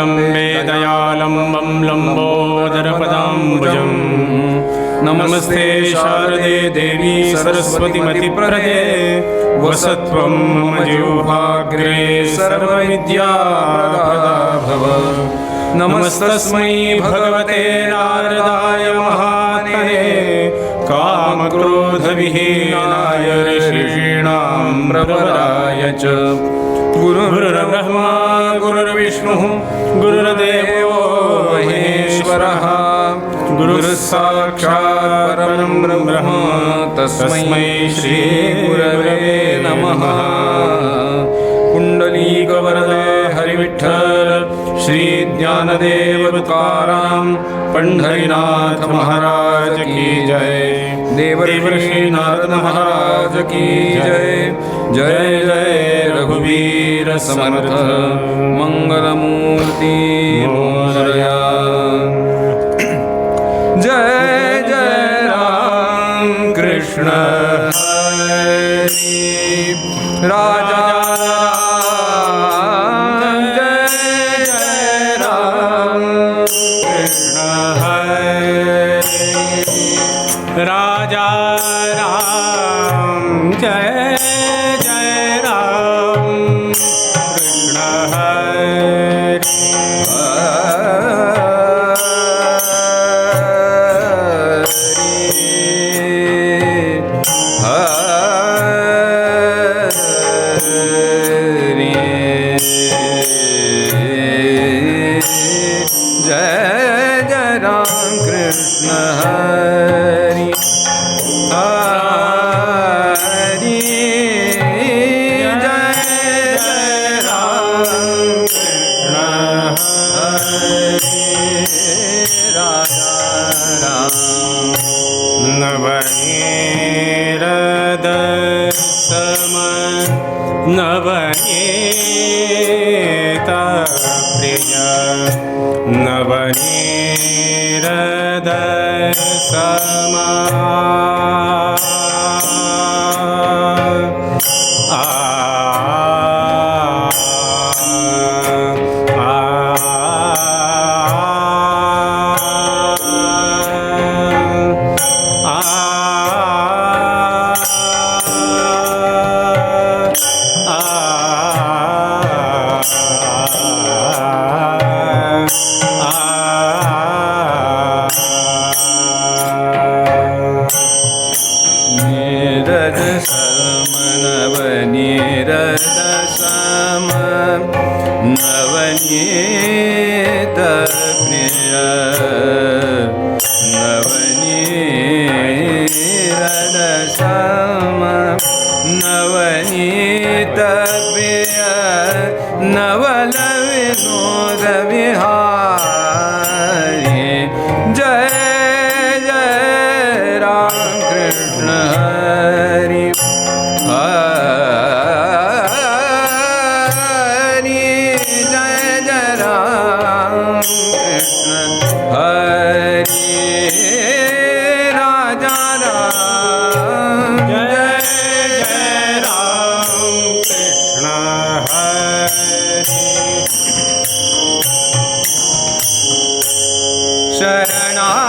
वक्रतुण्डमहाकायस्तुतीतरालम्बे दयालम्बं लम्बोदरपदाम्बुजम् नमस्ते शारदे देवी सरस्वतीमतिप्रदे वसत्वं मम जिह्वाग्रे सर्वविद्याप्रदा भव। नमस्तस्मै भगवते नारदाय महात्मने कामक्रोधविहीनाय ऋषीणां प्रवराय च। गुरुर्ब्रह्मा गुरुर्विष्णुः गुरुर्देवो महेश्वरः गुरुस्साक्षात् परं ब्रह्म तस्मै श्री गुरवे नमः। कुंडलीकवरदे हरिविठ्ठल श्री ज्ञानदेव तुकाराम पंढरीनाथ महाराज की जय। देवर्षि नारद महाराज की जय। जय जय रघुवीर समर्थ मंगलमूर्ति मोरया। जय जय राम कृष्ण हरि राजा राजा राम जय जय राम कृष्ण हरि। जय जय राम कृष्ण हरि हरि। जय जय राम कृष्ण हरि राजा राम। नवनीरद सम नवनीत प्रिय नवनीरद समा नवनीत प्रिय नवनीरद सम नवनीत प्रिय नवल विनोद विहारी। जय जय राम कृष्ण हरि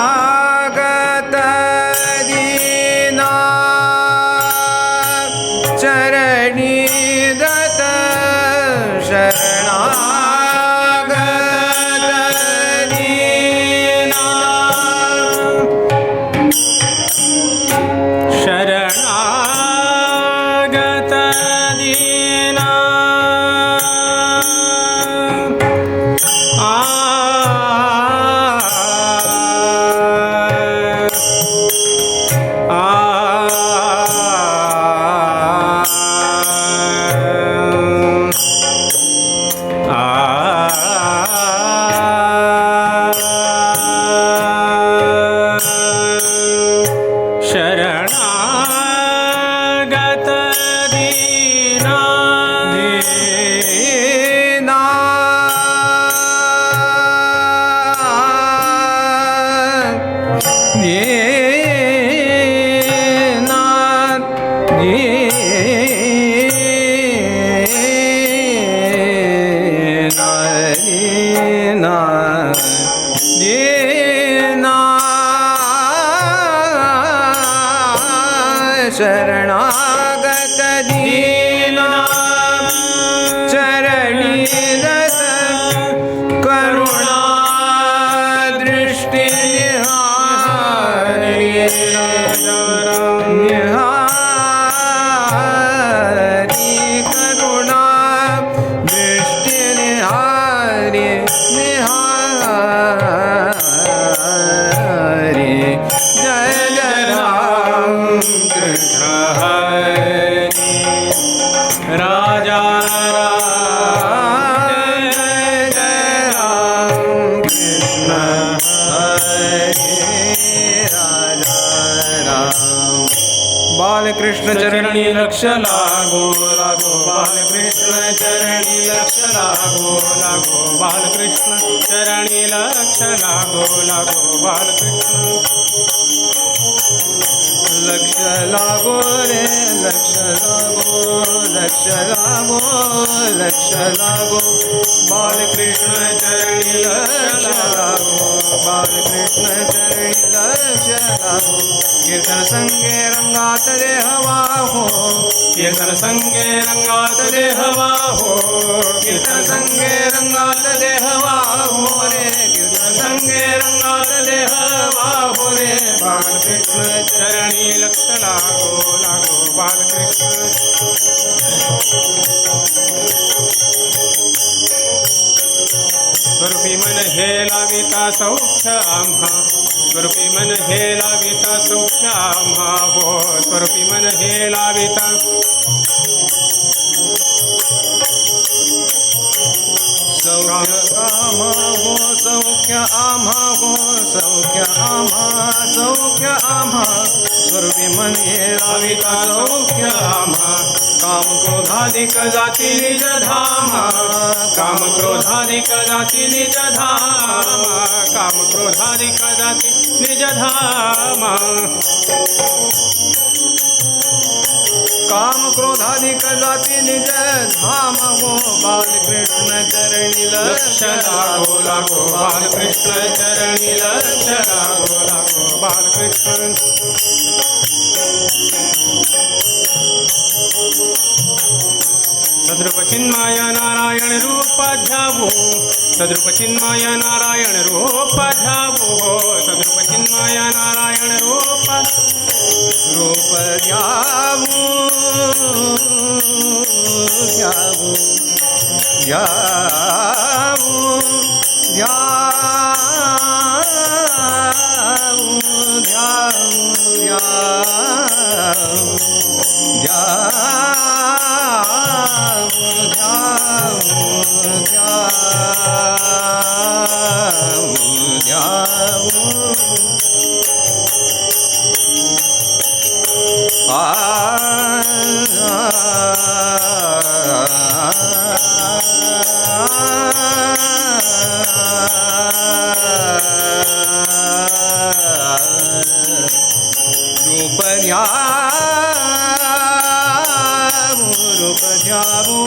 शरणागत दीना चरणी दत्त शरणागत दीना शरणागत दीना शरणागत दीना दीना दीना दीना दीना दीना शरणागत दीना चरणी रत करुणा दृष्टि निहारी निहारी करुणा दृष्टि निहारी निहारी जय जय राम कृष्ण हरि राजा राम जय जय राम कृष्ण हरि राजा राम बालकृष्ण चरणी लक्ष लागो लागो बालकृष्ण चरणी लक्ष लागो लागो बालकृष्ण चरणी लक्ष लागो लागो बालकृष्ण लक्ष लागो रे लक्ष लागो लक्ष लागो लक्ष लागो बालकृष्ण चरणी लक्ष लागो बालकृष्ण चरणी लक्ष लागो कीर्तन संगे रंगात देहवा हो कीर्तन संगे रंगात देहवा हो कीर्तन संगे रंगात देहवा हो रे कीर्तन संगे रंगात देहवा हो रे बालकृष्ण चरणी लक्ष लागो लागो बालकृष्ण स्वरूपी मन हे लाविता सौख्य आम्हा स्वरूपी मन हे लाविता सौख्य आम्हा हो स्वरूपी मन हे लाविता सौख्य आम्हा हो सौख्य आम्हा हो सौख्य आम्हा सौख्य आम्हा स्वरूपी मन हे लाविता सौख्य आम्हा काम क्रोधाधिक जाती निज धामा काम क्रोधाधिक जाती निज धामा काम क्रोधाधिक जाती निज धामा काम क्रोधाधिक जाती निज धाम हो बालकृष्ण चरणी लक्ष लागो लागो बालकृष्ण चरणी लक्ष लागो लागो बालकृष्ण सद्रूप चिन्मय नारायण रूप ध्यावो सद्रूप चिन्मय नारायण रूप ध्यावो सद्रूप चिन्मय नारायण रूप रूप ध्यावो ध्यावो ध्यावो ध्यावो ध्यावो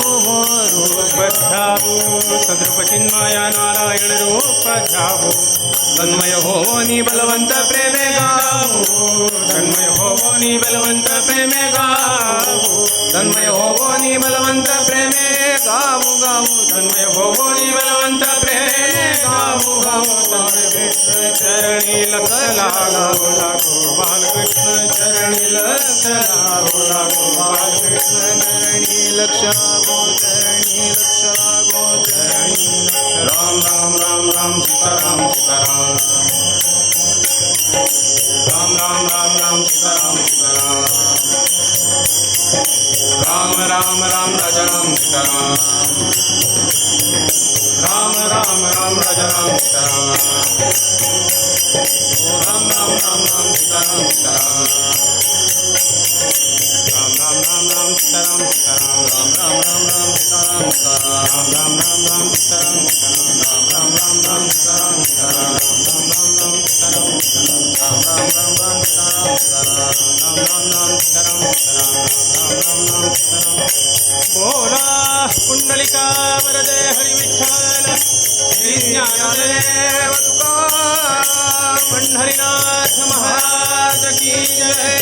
सद्रूप चिन्मय नारायण रूप ध्यावो तन्मय होनी बलवंत प्रेमे गावो तन्मय होनी बलवंत प्रेमे गावो तन्मय होनी बलवंत प्रेमे गावो गावो तन्मय होनी बलवंत प्रेमे गावो गावो बालकृष्ण चरणी लक्ष लागो लागो बालकृष्ण चरणी लक्ष लागो लागो बालकृष्ण चरणी लक्ष लागो चरणी लक्ष लागो चरणी राम राम राम राम सीताराम सीताराम राम राम राम राम सीताराम सीताराम राम राम राम राजा राम सीताराम राम राम राम राजा राम सीताराम राम राम राम राम सीताराम सीताराम राम राम राम राम सीताराम सीताराम राम राम राम राम सीताराम सीताराम राम राम राम राम सीताराम सीताराम राम राम राम राम सीताराम सीताराम राम राम राम राम सीताराम सीताराम राम राम राम राम सीताराम सीताराम राम राम राम सीताराम सीताराम राम राम राम सीताराम बोला पुंडलिका वरदे हरि विठ्ठल श्री ज्ञानदेव तुकाराम पंढरीनाथ महाराज की जय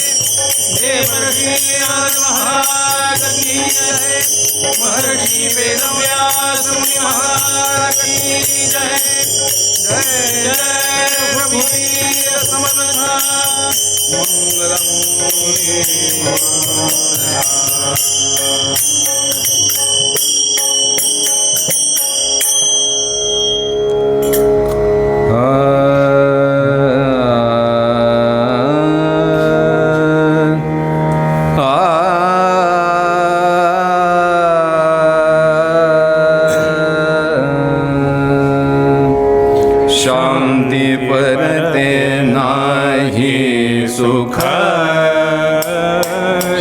देवर्षी नारद महाराज की जय महर्षी वेदव्यास मुनि महाराज की जय जय जय रघुवीर समर्थ मंगलमूर्ति शांति परते नाही सुख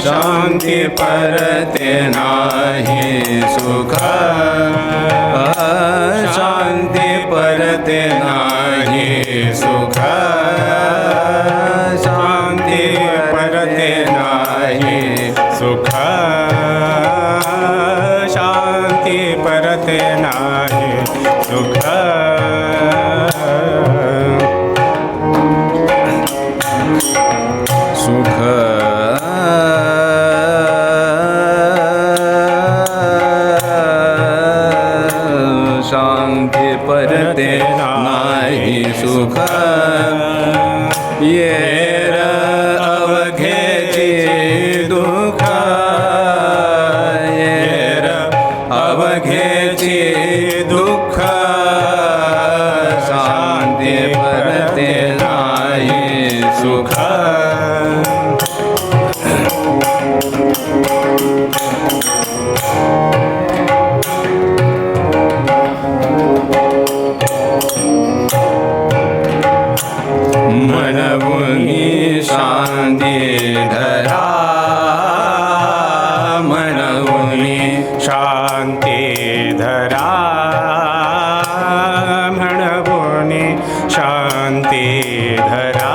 शांति परते नाही सुख शांति परते नाही सुख शांति परते नाही सुख शांति परते नाही सुख सुख शांति परते नाही सुख येर अवघेची दुःख येर अवघेची दुःख शांति परते नाही सुख मनवुनी शांती धरा मनवुनी शांती धरा मनवुनी शांती धरा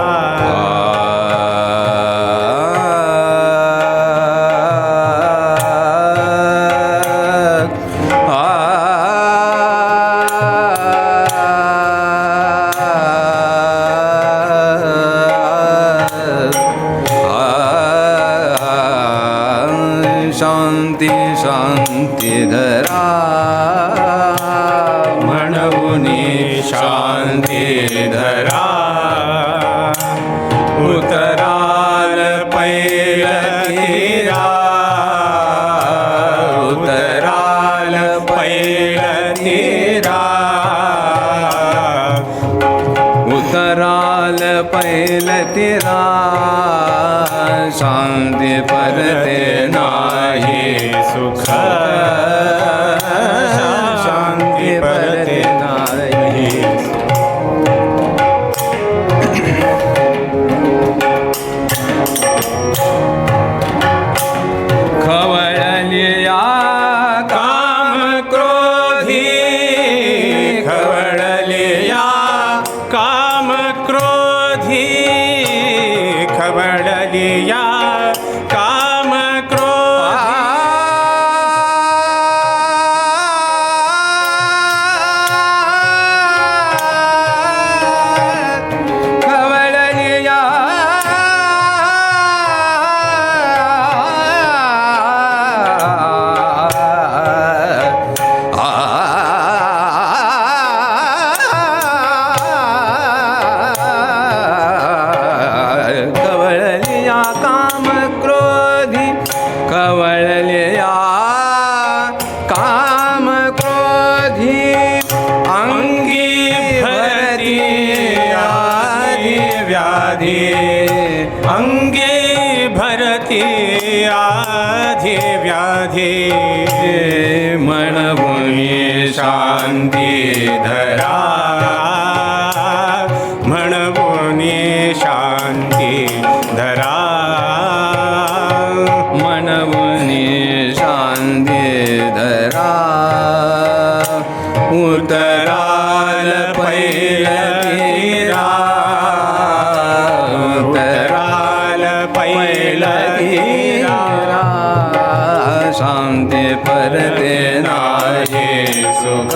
शांती शांती धरा म्हणवुनी शांती धरा उतराल पैलतीरा उतराल पैलतीरा उतराल पैलतीरा शांती परते नाही सुख शांती परते नाही खवळलिया काम क्रोधी खवळलिया काम क्रोधी खवळलिया काम खवळलिया कवळलिया काम क्रोधी कवळलिया काम क्रोधी अंगी भरती आधी व्याधी अंगी भरती आधी व्याधी म्हणवुनी शांती धरा म्हणवुनी शांती धरा म्हणवुनी शांती धरा उतराल पैलतीरा उतराल पैलतीरा शांती परते नाही सुख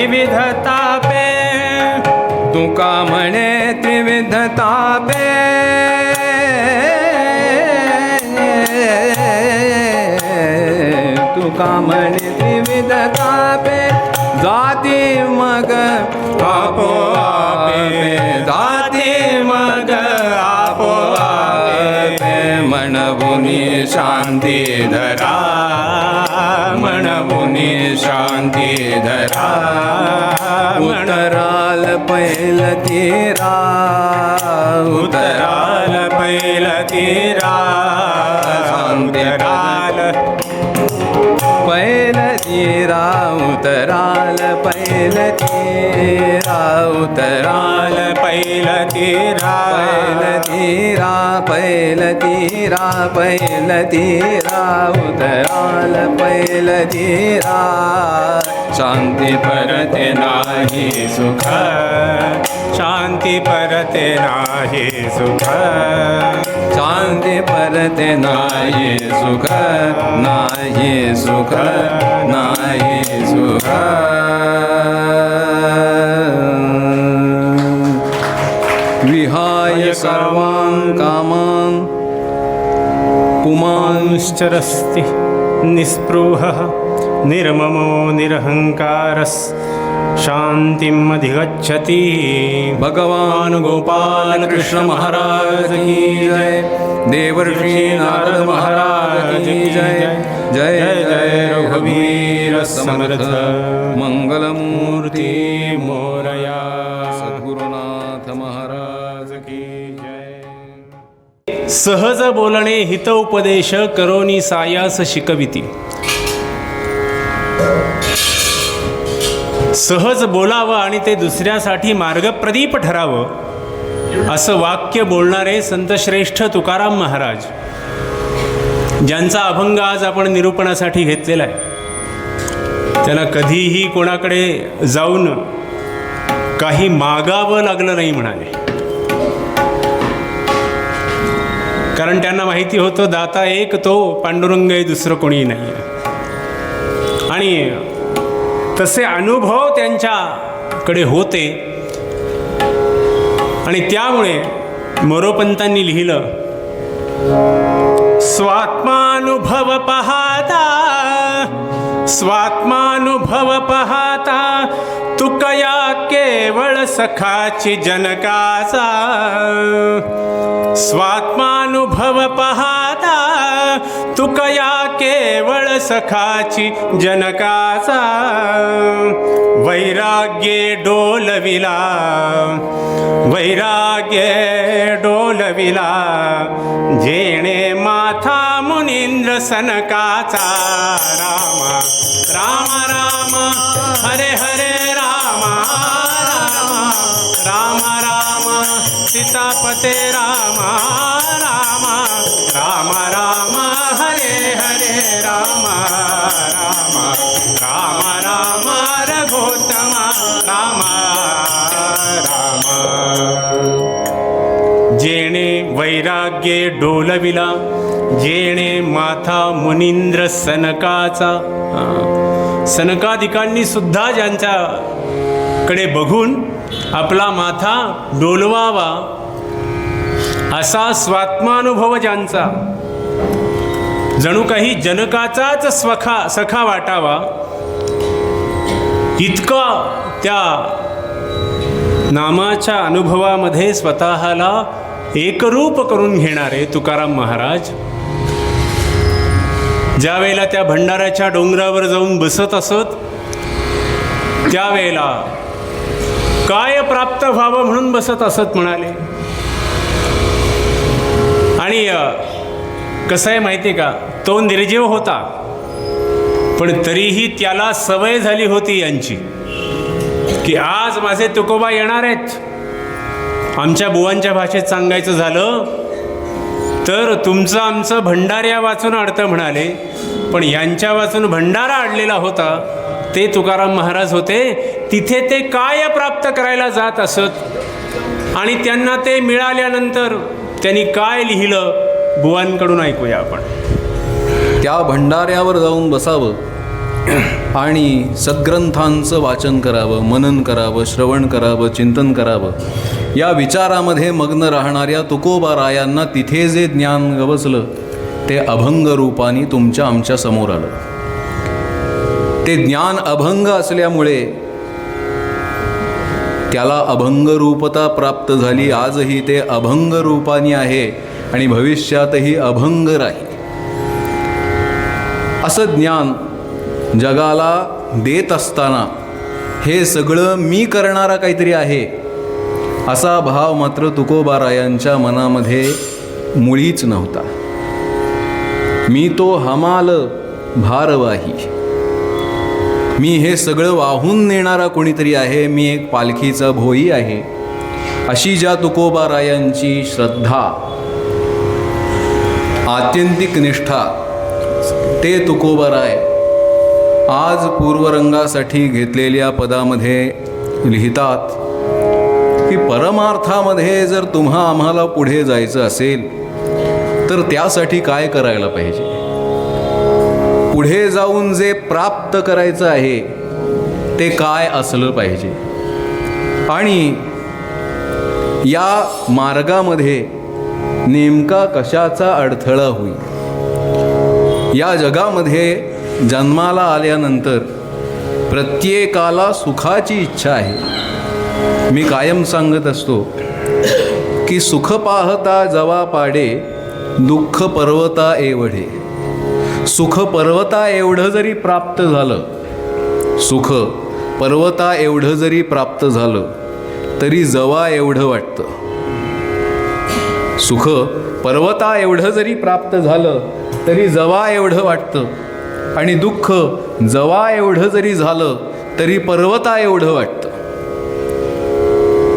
त्रिविध तापे तुका म्हणे त्रिविध तापे तुका म्हणे त्रिविध तापे जाती मग आपोआपे जाती मग आपोआपे म्हणभूनी शांती धरा म्हणभूनी शांती धरा उतराल पैल तीरा उतराल पैल तीरा उतराल पैल तीरा उतराल पैल तीरा उतराल पैल तीरा पैल तीरा पैल तीरा उतराल पैल तीरा शांती परते नाही सुख शांती परते नाही सुख शांती परते नाही सुख नाही सुख नाही सुख विहाय सर्वान् कामान् पुमांश्चरस्ति निःस्पृहः निर्ममो निरहङ्कारस् शान्तिम् अधिगच्छति। भगवान गोपाल कृष्ण महाराज की जय। देवर्षि नारद महाराज की जय। जय जय रघुवीर समर्थ मंगलमूर्ती मोरया। सद्गुरुनाथ महाराज की जय। सहज बोलणे हित उपदेश करोनी सायास शिकविती। सहज बोलावं आणि ते दुसऱ्यासाठी मार्गप्रदीप ठरावं असं वाक्य बोलणारे संतश्रेष्ठ तुकाराम महाराज, ज्यांचा अभंग आज आपण निरूपणासाठी घेतलेला आहे, त्यांना कधीही कोणाकडे जाऊन काही मागावं लागलं नाही म्हणाले. कारण त्यांना माहिती होतं दाता एक तो पांडुरंग आहे, दुसरं कोणी नाही. आणि तसे अनुभव त्यांच्याकडे होते आणि त्यामुळे मोरोपंतांनी लिहिलं, स्वात्मानुभव पाहता स्वात्मानुभव पाहता तुकया केवळ सखाची जनकाचा. स्वात्मानुभव पाहता तुकया केवळ सखाची जनकाचा. वैराग्ये डोलविला वैराग्ये डोलविला जेणे माथा मुनींद्र सनकाचा. राम राम राम हरे हरे राम राम राम सीतापते राम राम राम राम हरे हरे राम राम राम राम रघुत्तम राम राम. जेणे वैराग्ये डोलविला जेणे माथा मुनींद्र सनकाचा. सनकादिकांनी सुद्धा ज्यांच्याकडे बघून आपला माथा डोलवावा असा स्वात्मानुभव ज्यांचा, जणू काही जनकाचाच सखा वाटावा इतका त्या नामाच्या अनुभवामध्ये स्वतःला एकरूप करून घेणारे तुकाराम महाराज ज्या वेळेला त्या भंडाऱ्याच्या डोंगरावर जाऊन बसत असत, त्यावेळेला काय प्राप्त व्हावं म्हणून बसत असत म्हणाले. आणि कसं आहे माहिती आहे का, तो निर्जीव होता पण तरीही त्याला सवय झाली होती यांची की आज माझे तुकोबा येणार आहेत. आमच्या बुवांच्या भाषेत सांगायचं झालं तर तुमचं आमचं भंडाऱ्या वाचून अडतं म्हणाले, पण यांच्या वाचून भंडारा अडलेला होता ते तुकाराम महाराज होते. तिथे ते काय प्राप्त करायला जात असत आणि त्यांना ते मिळाल्यानंतर त्यांनी काय लिहिलं बुवांकडून ऐकूया आपण. त्या भंडाऱ्यावर जाऊन बसावं आणि सद्ग्रंथांचं वाचन करावं, मनन करावं, श्रवण करावं, चिंतन करावं, या विचारामध्ये मग्न राहणाऱ्या तुकोबारायांना तिथे जे ज्ञान गवसलं ते अभंग रूपाने तुमच्या आमच्या समोर आलं. ते ज्ञान अभंग असल्यामुळे त्याला अभंग रूपता प्राप्त झाली. आजही ते अभंग रूपाने आहे आणि भविष्यातही अभंग राहील. असं ज्ञान जगाला देत असताना हे सगळं मी करणारा काहीतरी आहे असा भाव मात्र तुकोबारायांच्या मनामध्ये मुळीच नव्हता. मी तो हमाल भारवाही, मी हे सगळं वाहून नेणारा कोणीतरी आहे, मी एक पालखीचा भोई आहे, अशी ज्या तुकोबारायांची श्रद्धा, आत्यंतिक निष्ठा, ते तुकोबाराय आज पूर्वरंगासाठी घेतलेल्या पदामध्ये लिहितात की परमार्थामध्ये जर तुम्हा आम्हाला पुढे जायचं असेल तर त्यासाठी काय करायला पाहिजे, पुढे जाऊन जे प्राप्त करायचं आहे ते काय असलं पाहिजे, आणि या मार्गामध्ये नेमका कशाचा अडथळा होईल. या जगामध्ये जन्माला आल्यानंतर प्रत्येकाला सुखाची इच्छा आहे. मी कायम सांगत असतो की सुख पाहता जवा पाडे, दुःख पर्वता एवढे. सुख पर्वता एवढं जरी प्राप्त झालं, सुख पर्वता एवढं जरी प्राप्त झालं तरी जवा एवढं वाटतं. सुख पर्वता एवढं जरी प्राप्त झालं तरी जवा एवढं वाटतं, आणि दुःख जवा एवढं जरी झालं तरी पर्वता एवढं वाटतं.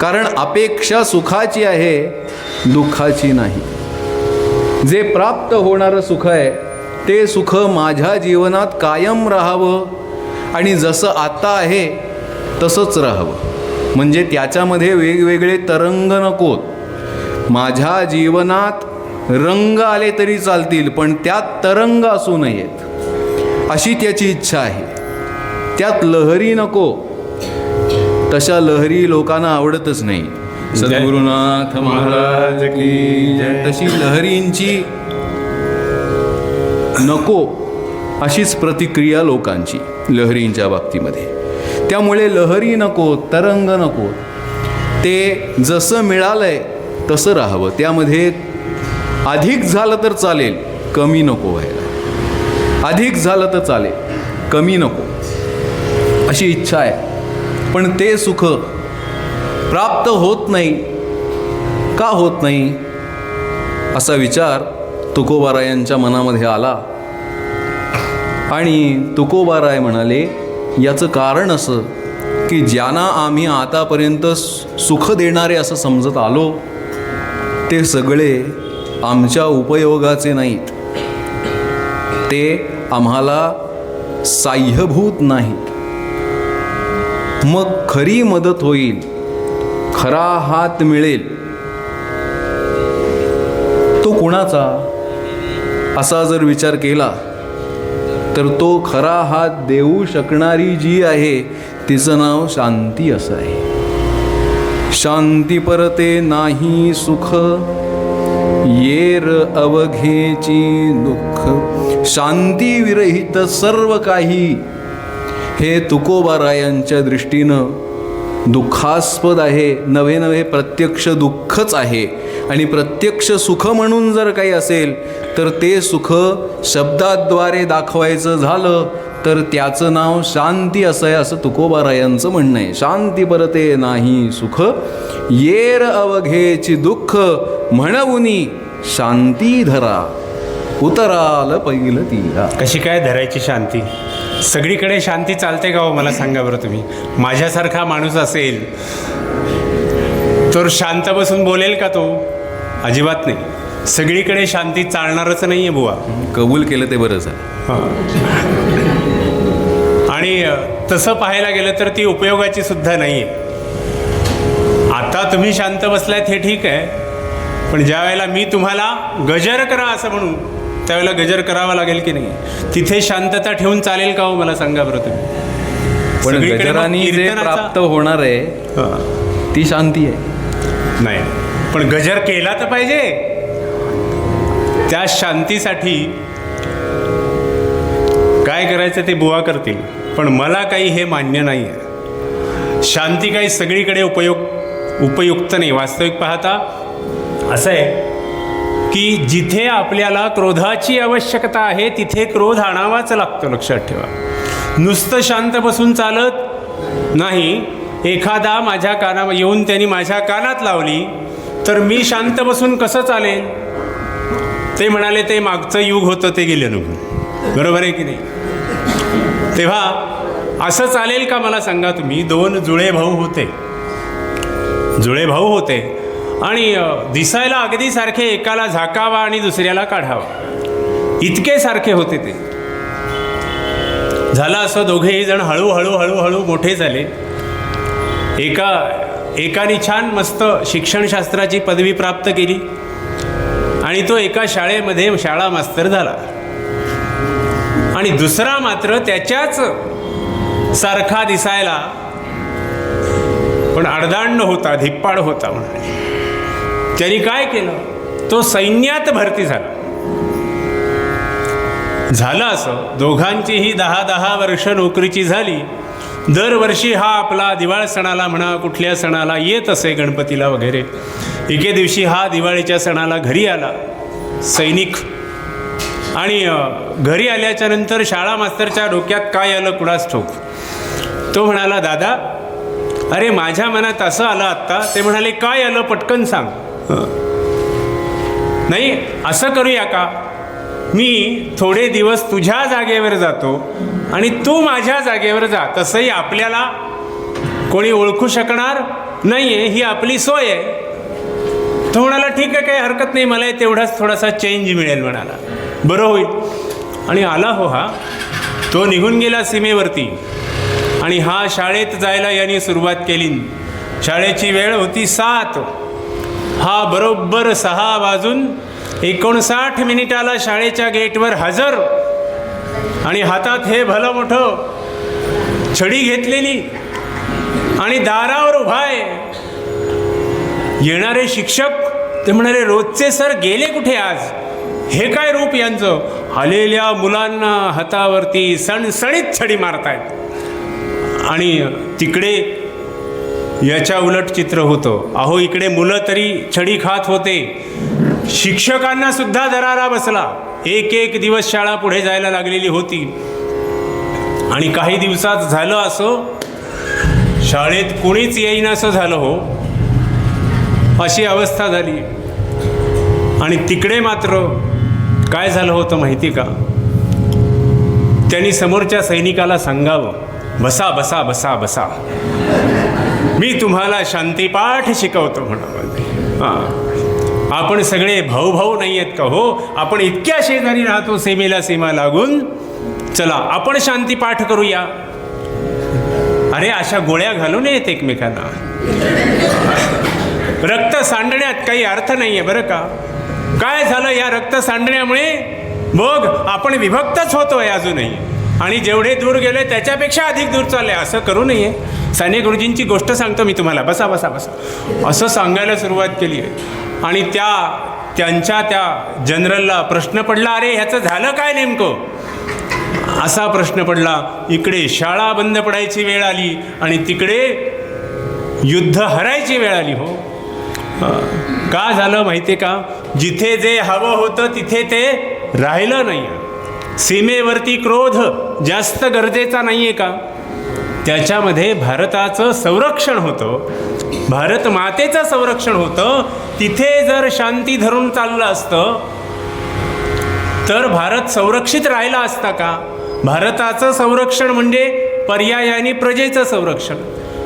कारण अपेक्षा सुखाची आहे, दुःखाची नाही. जे प्राप्त होणारं सुख आहे ते सुख माझ्या जीवनात कायम राहावं आणि जसं आता आहे तसंच राहावं. म्हणजे त्याच्यामध्ये वेगवेगळे तरंग नकोत. माझ्या जीवनात रंग आले तरी चालतील पण त्यात तरंग असू नयेत अशी त्याची इच्छा आहे. त्यात लहरी नको, तशा लहरी लोकांना आवडतच नाही. सद्गुरुनाथ महाराज की जय. तशी लहरींची नको अशीच प्रतिक्रिया लोकांची लहरींच्या बाबतीमध्ये. त्यामुळे लहरी नको, तरंग नको, ते जसं मिळालंय तसं राहावं. त्यामध्ये अधिक झालं तर चालेल, कमी नको व्हायला. अधिक झालं तर चालेल, कमी नको अशी इच्छा आहे. पण ते सुख प्राप्त होत नाही. का होत नाही असा विचार तुकोबारायांच्या मनामध्ये आला आणि तुकोबाराय म्हणाले, याचं कारण असं की ज्यांना आम्ही आतापर्यंत सुख देणारे असं समजत आलो ते सगळे आमच्या उपयोगाचे नाहीत, ते आम्हाला साह्यभूत नाहीत. मग खरी मदत होईल, खरा हात मिळेल तो कुणाचा असा जर विचार केला तर तो खरा हात देऊ शकणारी जी आहे तिचं नाव शांती असं आहे. शांती परते नाही सुख, येर अवघेची दुःख. शांती विरहित सर्व काही हे तुकोबारायांच्या दृष्टीनं दुःखास्पद आहे. नवे नवे प्रत्यक्ष दुःखच आहे. आणि प्रत्यक्ष सुख म्हणून जर काही असेल तर ते सुख शब्दाद्वारे दाखवायचं झालं तर त्याचं नाव शांती असं आहे, असं तुकोबारायांचं म्हणणं आहे. शांती परते नाही सुख, येर अवघेची दुःख, म्हणूनी शांती धरा, उतराल पैल तिला. कशी काय धरायची शांती? सगळीकडे शांती चालते का हो, मला सांगा बरं तुम्ही. माझ्यासारखा माणूस असेल तर शांत बसून बोलेल का तो? अजिबात नाही. सगळीकडे शांती चालणारच नाही आहे बुवा. कबूल केलं ते बरंच आहे. आणि तसं पाहायला गेलं तर ती उपयोगाची सुद्धा नाही आहे. आता तुम्ही शांत बसलायत हे ठीक आहे, पण ज्या वेळेला मी तुम्हाला गजर करा असं म्हणून त्यावेळेला गजर करावा लागेल की नाही? तिथे शांतता ठेवून चालेल का हो, मला सांगा बरं तुम्ही. पण सगळीकडे मग गजरानी जे कीर्तनाचा- प्राप्त होणार आहे हां. ती शांती आहे. नाही, पण गजर केला तर पाहिजे. त्या शांतीसाठी काय करायचं ते बुवा करतील, पण मला काही हे मान्य नाही आहे. शांती काही सगळीकडे उपयुक्त नाही. वास्तविक पाहता असं आहे की जिथे आपल्याला क्रोधाची आवश्यकता आहे तिथे क्रोध आणावाच लागतो. लक्षात ठेवा. नुसतं शांत बसून चालत नाही. एखादा माझ्या येऊन त्यांनी माझ्या कानात लावली तर मी शांत बसून कसं चालेल? ते म्हणाले ते मागचं युग होतं, ते गेलं निघून. बरोबर आहे की नाही? तेव्हा असं चालेल का मला सांगा तुम्ही? दोन जुळे भाऊ होते आणि दिसायला अगदी सारखे, एकाला झाकावा आणि दुसऱ्याला काढावा, इतके सारखे होते ते. झालं असं, दोघेही जण हळूहळू मोठे झाले. एकाने छान मस्त शिक्षणशास्त्राची पदवी प्राप्त केली आणि तो एका शाळेमध्ये शाळा मास्तर झाला. आणि दुसरा मात्र त्याच्याच सारखा दिसायला, पण अर्धांड होता, धिप्पाड होता. म्हणाले त्यांनी काय केलं? तो सैन्यात भरती झाला असं दोघांचीही 10-10 वर्ष नोकरीची झाली. दरवर्षी हा आपला दिवाळ सणाला म्हणा, कुठल्या सणाला येत असे, गणपतीला वगैरे. एके दिवशी हा दिवाळीच्या सणाला घरी आला सैनिक. आणि घरी आल्याच्या नंतर शाळा मास्तरच्या डोक्यात काय आलं कुणास ठाऊक. तो म्हणाला, दादा, अरे माझ्या मनात असं आलं आत्ता. ते म्हणाले, काय आलं, पटकन सांग. नाही, असं करूया का, मी थोडे दिवस तुझ्या जागेवर जातो आणि तू माझ्या जागेवर जा. तसंही आपल्याला कोणी ओळखू शकणार नाही आहे, ही आपली सोय आहे. तो म्हणाला, ठीक आहे, काही हरकत नाही, मला तेवढाच थोडासा चेंज मिळेल. म्हणाला, बरं होईल. आणि आला हो हा. तो निघून गेला सीमेवरती आणि हा शाळेत जायला यांनी सुरुवात केली. शाळेची वेळ होती 7. हा बरोबर 6:59 शाळेच्या गेटवर हजर आणि हातात हे भलं मोठं छडी घेतलेली आणि दारावर उभा आहे. येणारे शिक्षक ते म्हणाले, रोजचे सर गेले कुठे आज? हे काय रूप यांचं? आलेल्या मुलांना हातावरती सणसणीत छडी मारतायत. आणि तिकडे याच्या उलट चित्र होतं. अहो, इकडे मुलं तरी छडी खात होते, शिक्षकांना सुद्धा दरारा बसला. एक दिवस शाळा पुढे जायला लागलेली होती. आणि काही दिवसात झालं असं, शाळेत कोणीच येईनासं झालं हो, अशी अवस्था झाली. आणि तिकडे मात्र काय झालं होतं माहिती का? त्यांनी समोरच्या सैनिकाला सांगावं, बसा बसा बसा बसा, मी तुम्हाला शांतीपाठ शिकवतो म्हणावं. हां, आपण सगळे भाऊ नाही आहेत का हो? आपण इतक्या शेजारी राहतो, सीमेला सीमा लागून. चला आपण शांतीपाठ करूया. अरे, अशा गोळ्या घालू नयेत एकमेकांना. रक्त सांडण्यात काही अर्थ नाही आहे बरं का. काय झालं या रक्त सांडण्यामुळे? मग आपण विभक्तच होतोय अजूनही, आणि जेवढे दूर गेले त्याच्यापेक्षा अधिक दूर चालले. असं करू नये. साने गुरुजींची गोष्ट सांगतो मी तुम्हाला, बसा बसा बसा, असं सांगायला सुरुवात केली आहे. आणि त्यांच्या त्या जनरलला प्रश्न पडला, अरे ह्याचं झालं काय नेमकं? असा प्रश्न पडला. इकडे शाळा बंद पडायची वेळ आली आणि तिकडे युद्ध हरायची वेळ आली हो. का झालं माहिती का? जिथे जे हवं होतं तिथे ते राहिलं नाही. सीमेवरती क्रोध जास्त गरजेचा नाही आहे का? त्याच्यामध्ये भारताचं संरक्षण होतं, भारत मातेचं संरक्षण होतं. तिथे जर शांती धरून चाललं असतं तर भारत संरक्षित राहिला असता का? भारताचं संरक्षण म्हणजे पर्यायाने प्रजेचं संरक्षण,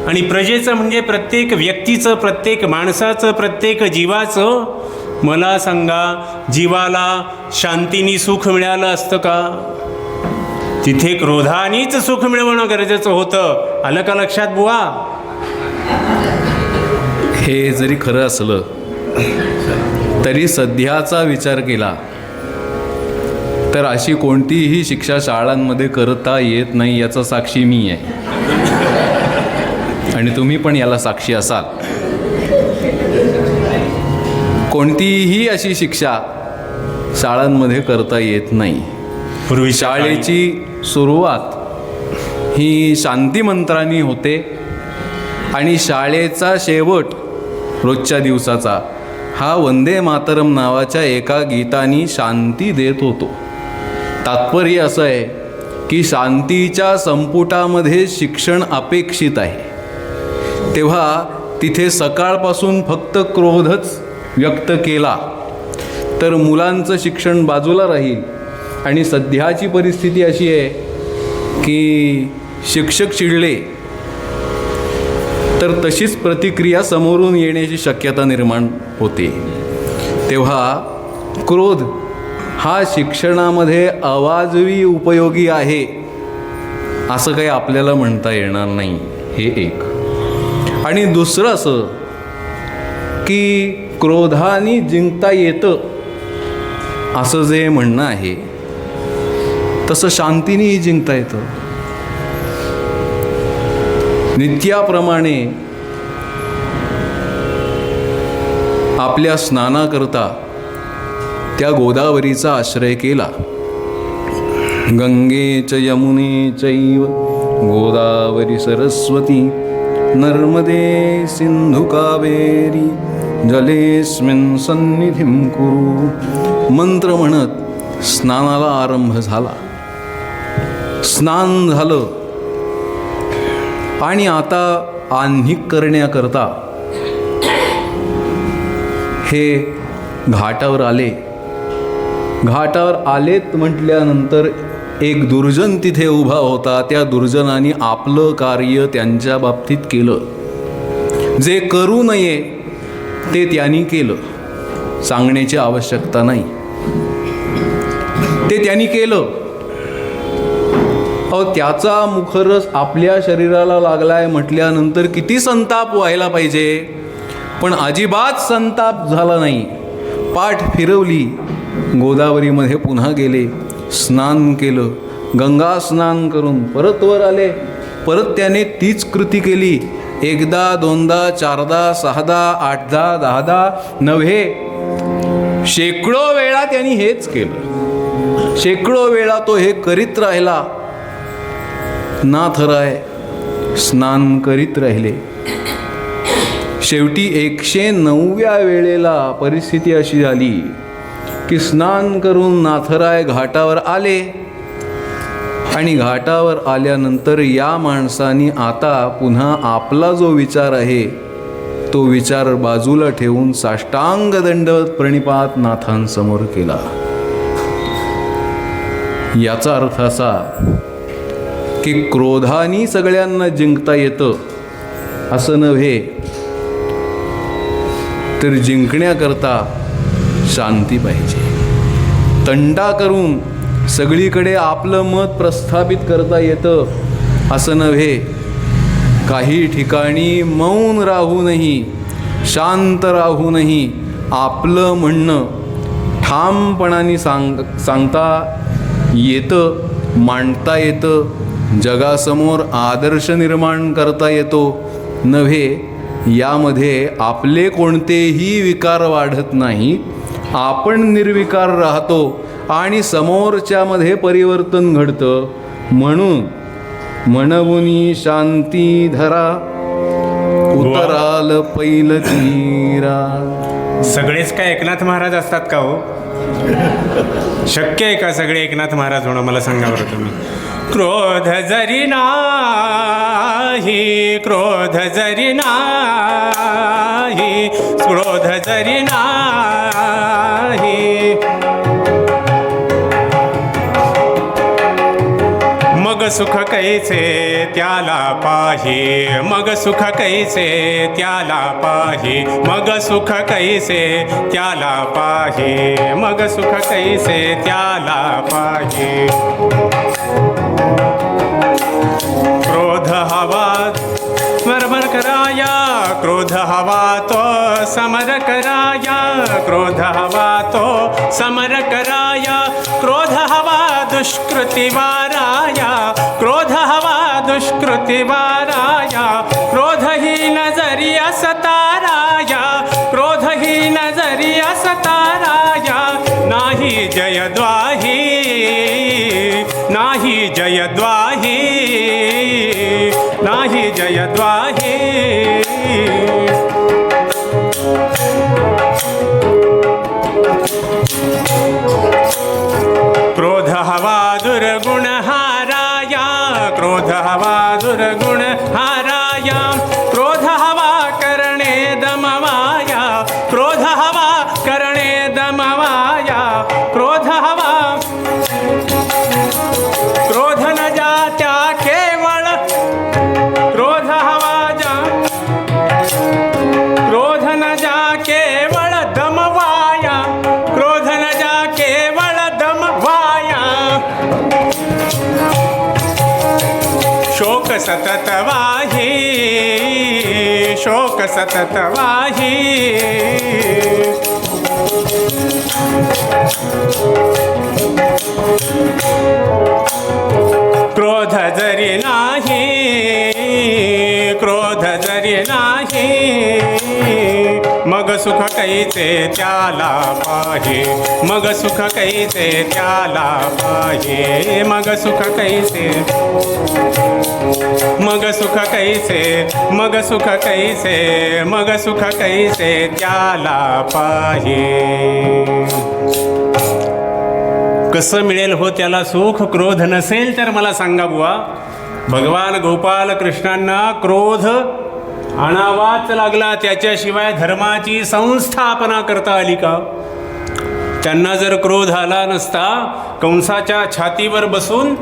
आणि प्रजेचं म्हणजे प्रत्येक व्यक्तीचं, प्रत्येक माणसाचं, प्रत्येक जीवाचं. मला सांगा, जीवाला शांतीने सुख मिळालं असतं का? तिथे क्रोधानेच सुख मिळवणं गरजेचं होतं. आलं का लक्षात बुवा? हे जरी खरं असलं तरी सध्याचा विचार केला तर अशी कोणतीही शिक्षा शाळांमध्ये करता येत नाही याचा साक्षी मी आहे आणि तुम्ही पण याला साक्षी असाल. कोणतीही अशी शिक्षा शाळांमध्ये करता येत नाही. पूर्वी शाळेची सुरुवात ही शांती मंत्रांनी होते आणि शाळेचा शेवट रोजच्या दिवसाचा हा वंदे मातरम नावाच्या एका गीतानी शांती देत होतो. तात्पर्य असं आहे की शांतीच्या संपुटामध्ये शिक्षण अपेक्षित आहे. तेव्हा तिथे सकाळपासून फक्त क्रोधच व्यक्त केला तर मुलांचं शिक्षण बाजूला राहील. आणि सध्याची परिस्थिती अशी आहे की शिक्षक चिडले तर तशीच प्रतिक्रिया समोरून येण्याची शक्यता निर्माण होते. तेव्हा क्रोध हा शिक्षणामध्ये अवाजवी उपयोगी आहे असं काही आपल्याला म्हणता येणार नाही. हे एक. आणि दुसरं असं की क्रोधाने जिंकता येतं असं जे म्हणणं आहे तसं शांतीनेही जिंकता येतं. नित्याप्रमाणे आपल्या स्नानाकरता त्या गोदावरीचा आश्रय केला. गंगे च यमुने चैव गोदावरी सरस्वती नर्मदे सिंधु कावेरी जलेस्मिन् सन्निधिं कुरु. मंत्र म्हणत स्नानाला आरंभ झाला. स्नान झालं आणि आता आह्निक करण्याकरता हे घाटावर आले. घाटावर आलेत म्हटल्यानंतर एक दुर्जन तिथे उभा होता. त्या दुर्जनाने आपलं कार्य त्यांच्या बाबतीत केलं. जे करू नये ते त्यांनी केलं. सांगण्याची आवश्यकता नाही. ते त्यांनी केलं. त्याचा मुखरस आपल्या शरीराला लागलाय म्हटल्यानंतर किती संताप व्हायला पाहिजे. पण अजिबात संताप झाला नाही. पाठ फिरवली. गोदावरीमध्ये पुन्हा गेले. स्नान केलं. गंगा स्नान करून परत वर आले. परत त्याने तीच कृती केली. एकदा दोनदा चारदा सहादा आठदा दहादा नव्हे शेकडो वेळा त्यांनी हेच केलं. शेकडो वेळा तो हे करीत राहिला. नाथराय स्नान करीत राहिले. शेवटी 109व्या वेळेला परिस्थिती अशी झाली की स्नान करून नाथराय घाटावर आले आणि घाटावर आल्यानंतर या माणसाने आता पुन्हा आपला जो विचार आहे तो विचार बाजूला ठेवून साष्टांग दंडवत प्रणिपात नाथांसमोर केला. याचा अर्थ असा की क्रोधाने सगळ्यांना जिंकता येतं असं नव्हे, तर जिंकण्याकरता शांती पाहिजे. तंटा करून सगळीकडे आपलं मत प्रस्थापित करता येतं असं नव्हे. काही ठिकाणी मौन राहूनही शांत राहूनही आपलं म्हणणं ठामपणाने सांगता येतं, मांडता येतं, जगासमोर आदर्श निर्माण करता येतो नव्हे. यामध्ये आपले कोणतेही विकार वाढत नाही. आपण निर्विकार राहतो आणि समोरच्यामध्ये परिवर्तन घडतं. म्हणून म्हणवुनी शांती धरा उतराल पैल तीरा. सगळेच काय एकनाथ महाराज असतात का हो? शक्य आहे का सगळे एकनाथ महाराज होणं? मला सांगा बरं तुम्ही. क्रोध जरी नाही, क्रोध जरी नाही, क्रोध जरी नाही, मग सुख कैसे त्याला पाही, मग सुख कैसे त्याला पाही, मग सुख कैसे त्याला पाही, मग सुख कैसे त्याला पाही. क्रोध हवा स्मरण कराया, क्रोध हवा तो समर कराया, क्रोध हवा तो समर कराया, क्रोध हवा दुष्कृती वाराया, क्रोध हवा दुष्कृती वाराया, क्रोधहीन जरी असताराया, क्रोधहीन जरी असताराया, नाही जयद्वाही, नाही जयद्वाही, नाही जयद्वाही. क्रोध हवा दुर्गुण हाराया, क्रोध हवा दुर्गुण हाराया, क्रोध हवा करणे दमवाया, क्रोध हवा करणे दमवाया, क्रोध हवा, क्रोध न जात्या केवळ, क्रोध हवा जा, क्रोध न जा केवळ दमवाया, क्रोध न जा केवळ दमवाया. शोक सतत वाही, शोक सतत वाही. क्रोध जरी नाही, क्रोध जरी नाही, मग सुख कैसे त्याला पाहे, मग सुख कैसे त्याला पाहे, मग सुख कैसे, मग सुख कैसे, मग सुख कैसे, मग सुख कैसे त्याला पाहे. कसं मिळेल हो त्याला सुख? क्रोध नसेल तर मला सांगा बुवा. भगवान गोपाल कृष्णांना क्रोध आणावाच लागला, त्याच्याशिवाय धर्माची संस्थापना करता आली का? त्यांना जर क्रोध आला नसता, कंसाच्या छातीवर बसून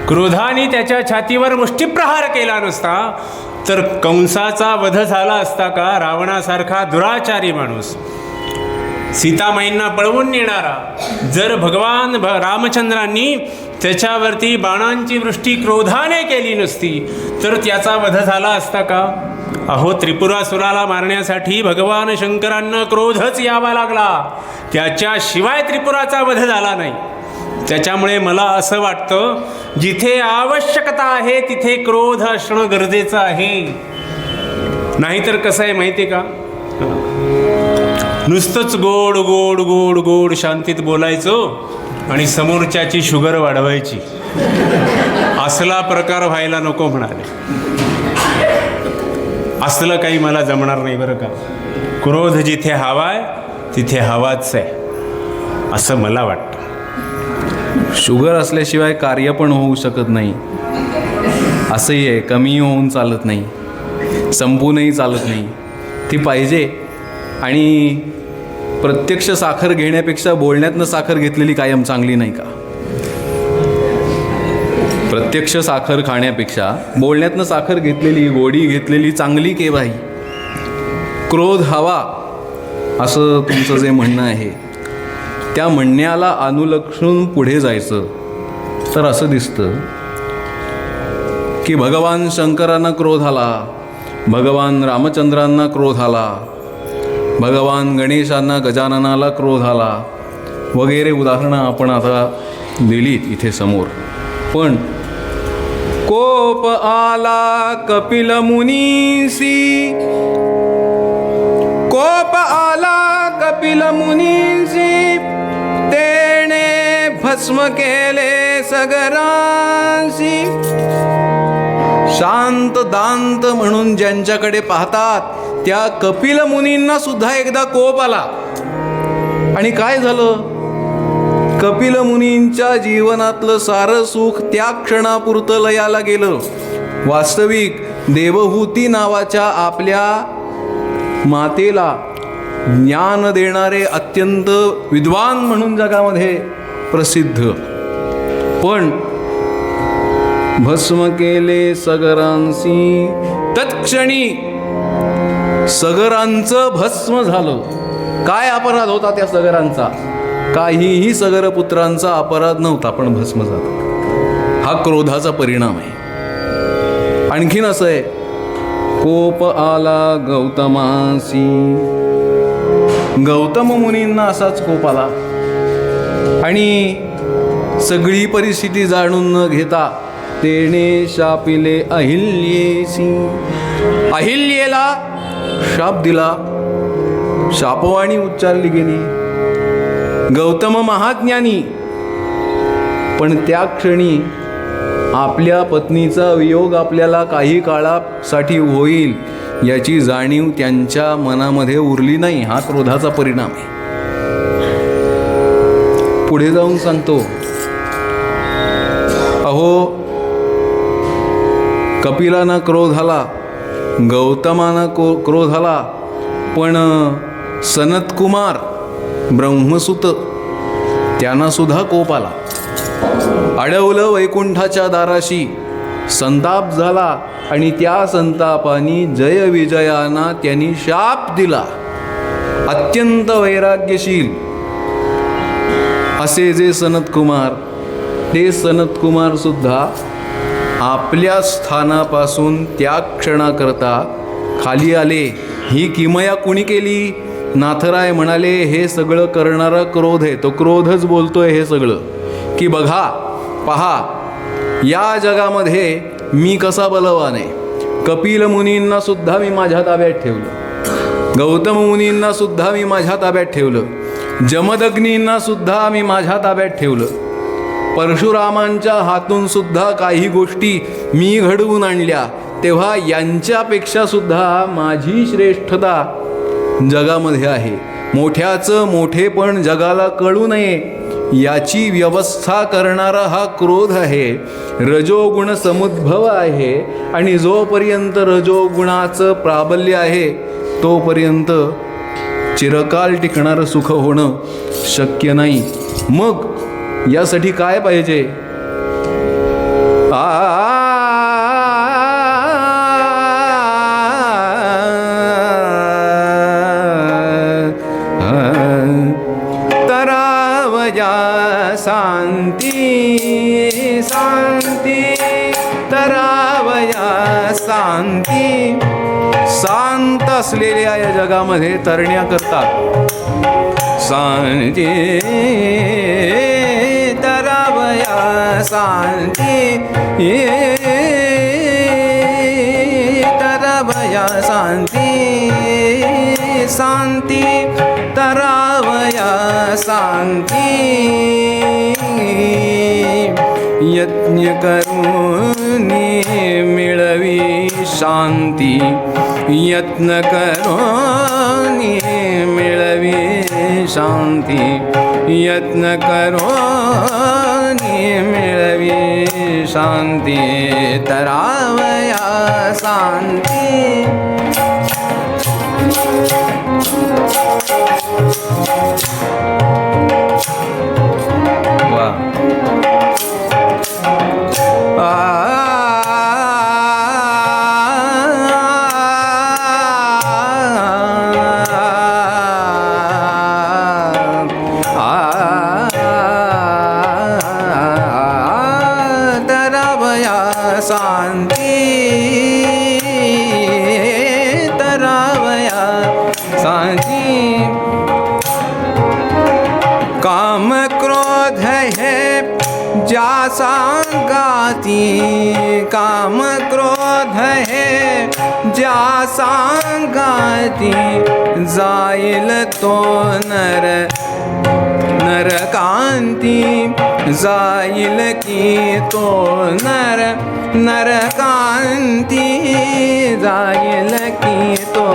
क्रोधाने त्याच्या छातीवर मुष्टिप्रहार केला नसता, तर कंसाचा वध झाला असता का? रावणासारखा दुराचारी माणूस, सीतामाईंना पळवून नेणारा, जर भगवान रामचंद्रांनी त्याच्यावरती बाणांची वृष्टी क्रोधाने केली नसती, तर त्याचा वध झाला असता का? अहो, त्रिपुरासुराला मारण्यासाठी भगवान शंकरांना क्रोधच यावा लागला, त्याच्याशिवाय त्रिपुराचा वध झाला नाही. त्याच्यामुळे मला असं वाटतं, जिथे आवश्यकता आहे तिथे क्रोध असणं गरजेचं आहे. नाहीतर कसं आहे माहिती आहे का, नुसतंच गोड गोड गोड गोड शांतीत बोलायचं आणि समोरच्याची शुगर वाढवायची, असला प्रकार व्हायला नको म्हणाले. असलं काही मला जमणार नाही बरं का. क्रोध जिथे हवाय तिथे हवाच आहे, असं मला वाटतं. शुगर असल्याशिवाय कार्य पण होऊ शकत नाही, असंही आहे. कमी होऊन चालत नाही, संपूनही चालत नाही, ती पाहिजे. आणि प्रत्यक्ष साखर घेण्यापेक्षा बोलण्यातनं साखर घेतलेली कायम चांगली नाही का? प्रत्यक्ष साखर खाण्यापेक्षा बोलण्यातनं साखर घेतलेली, गोडी घेतलेली चांगली केव्हाही. क्रोध हवा असं तुमचं जे म्हणणं आहे, त्या म्हणण्याला अनुलक्षून पुढे जायचं तर असं दिसतं की भगवान शंकरांना क्रोध आला, भगवान रामचंद्रांना क्रोध आला, भगवान गणेशांना गजाननाला क्रोध आला वगैरे उदाहरणं आपण आता दिलीत इथे समोर. पण कोप आला कपिल मुनीसी, कोप आला कपिल मुनीसी, तेने भस्म केले सगरांसी. शांत दांत म्हणून ज्यांच्याकडे पाहतात त्या कपिल मुनींना सुद्धा एकदा कोप आला. आणि काय झालं? कपिल मुनींच्या जीवनातलं सारं सुख त्या क्षणापुरतं लयाला गेलं. वास्तविक देवहूती नावाच्या आपल्या मातेला ज्ञान देणारे अत्यंत विद्वान म्हणून जगामध्ये प्रसिद्ध, पण भस्म केले सगरांसी, तत्क्षणी सगरांचं भस्म झालं. काय अपराध होता त्या सगरांचा? काहीही सगरपुत्रांचा अपराध नव्हता, पण भस्म झाला. हा क्रोधाचा परिणाम आहे. आणखीन असं आहे, कोप आला गौतमासी, गौतम मुनींना असाच कोप आला आणि सगळी परिस्थिती जाणून न घेता तेने शापिले अहिल्येसी. अहिल्येला शाप दिला, शापवाणी उच्चारली गेली. गौतम महाज्ञानी, पण त्या क्षणी आपल्या पत्नीचा वियोग आपल्याला काही काळासाठी होईल याची जाणीव त्यांच्या मनामध्ये उरली नाही. हा क्रोधाचा परिणाम आहे. पुढे जाऊन सांगतो, अहो कपिलांना क्रोध आला, गौतमांना क्रोध आला, पण सनतकुमार ब्रह्मसूत त्यांना सुद्धा कोप आला. अडवलं वैकुंठाच्या दाराशी, संताप झाला आणि त्या संतापाने जय विजयाना त्यांनी शाप दिला. अत्यंत वैराग्यशील असे जे सनतकुमार, ते सनतकुमार सुद्धा आपल्या स्थानापासून त्या क्षणाकरता खाली आले. ही किमया कुणी केली? नाथराय म्हणाले, हे सगळं करणारा क्रोध आहे. तो क्रोधच बोलतोय हे सगळं, की बघा पहा या जगामध्ये मी कसा बलवान आहे. कपिल मुनींना सुद्धा मी माझ्या ताब्यात ठेवलं, गौतम मुनींना सुद्धा मी माझ्या ताब्यात ठेवलं, जमदग्नींना सुद्धा मी माझ्या ताब्यात ठेवलं, परशुरामांच्या हातून सुद्धा काही गोष्टी मी घडवून आणल्या. तेव्हा यांच्यापेक्षा सुद्धा माझी श्रेष्ठता जगामध्ये आहे. मोठ्याचं मोठेपण जगाला कळू नये याची व्यवस्था करणारा हा क्रोध आहे. रजोगुण समुद्भव आहे आणि जोपर्यंत रजोगुणाचं प्राबल्य आहे तोपर्यंत चिरकाल टिकणारं सुख होणं शक्य नाही. मग यासाठी काय पाहिजे? तरावया शांती शांती, तरावया शांती. शांत असलेल्या या जगामध्ये तरण्याकरता शांती, तरावया शांती, तरावया शांती शांती, तरावया शांती. यज्ञ करून मिळवी शांती, यत्न करून मिळवी शांती, यत्न करून मिळवी शांती, तरावया शांती. वा तरावया शांती, तरावया शांती. काम क्रोध है ज्या सांगाती, काम क्रोध है ज्या सांगाती, जाईल तो नरकांती, जाईल की तो नरकांती, जाईल की तो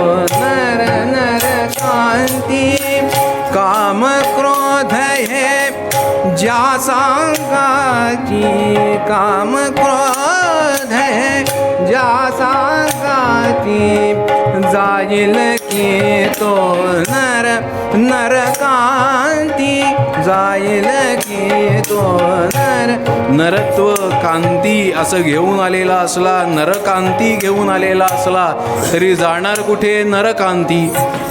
नरकांती. काम क्रोध है ज्या सांगाती, काम क्रोध है ज्या सांगाती, जाईल की तो नरकांती, जाईल की तो नरत्व कांती असं घेऊन आलेला असला, नरकांती घेऊन आलेला असला तरी जाणार कुठे? नरकांती.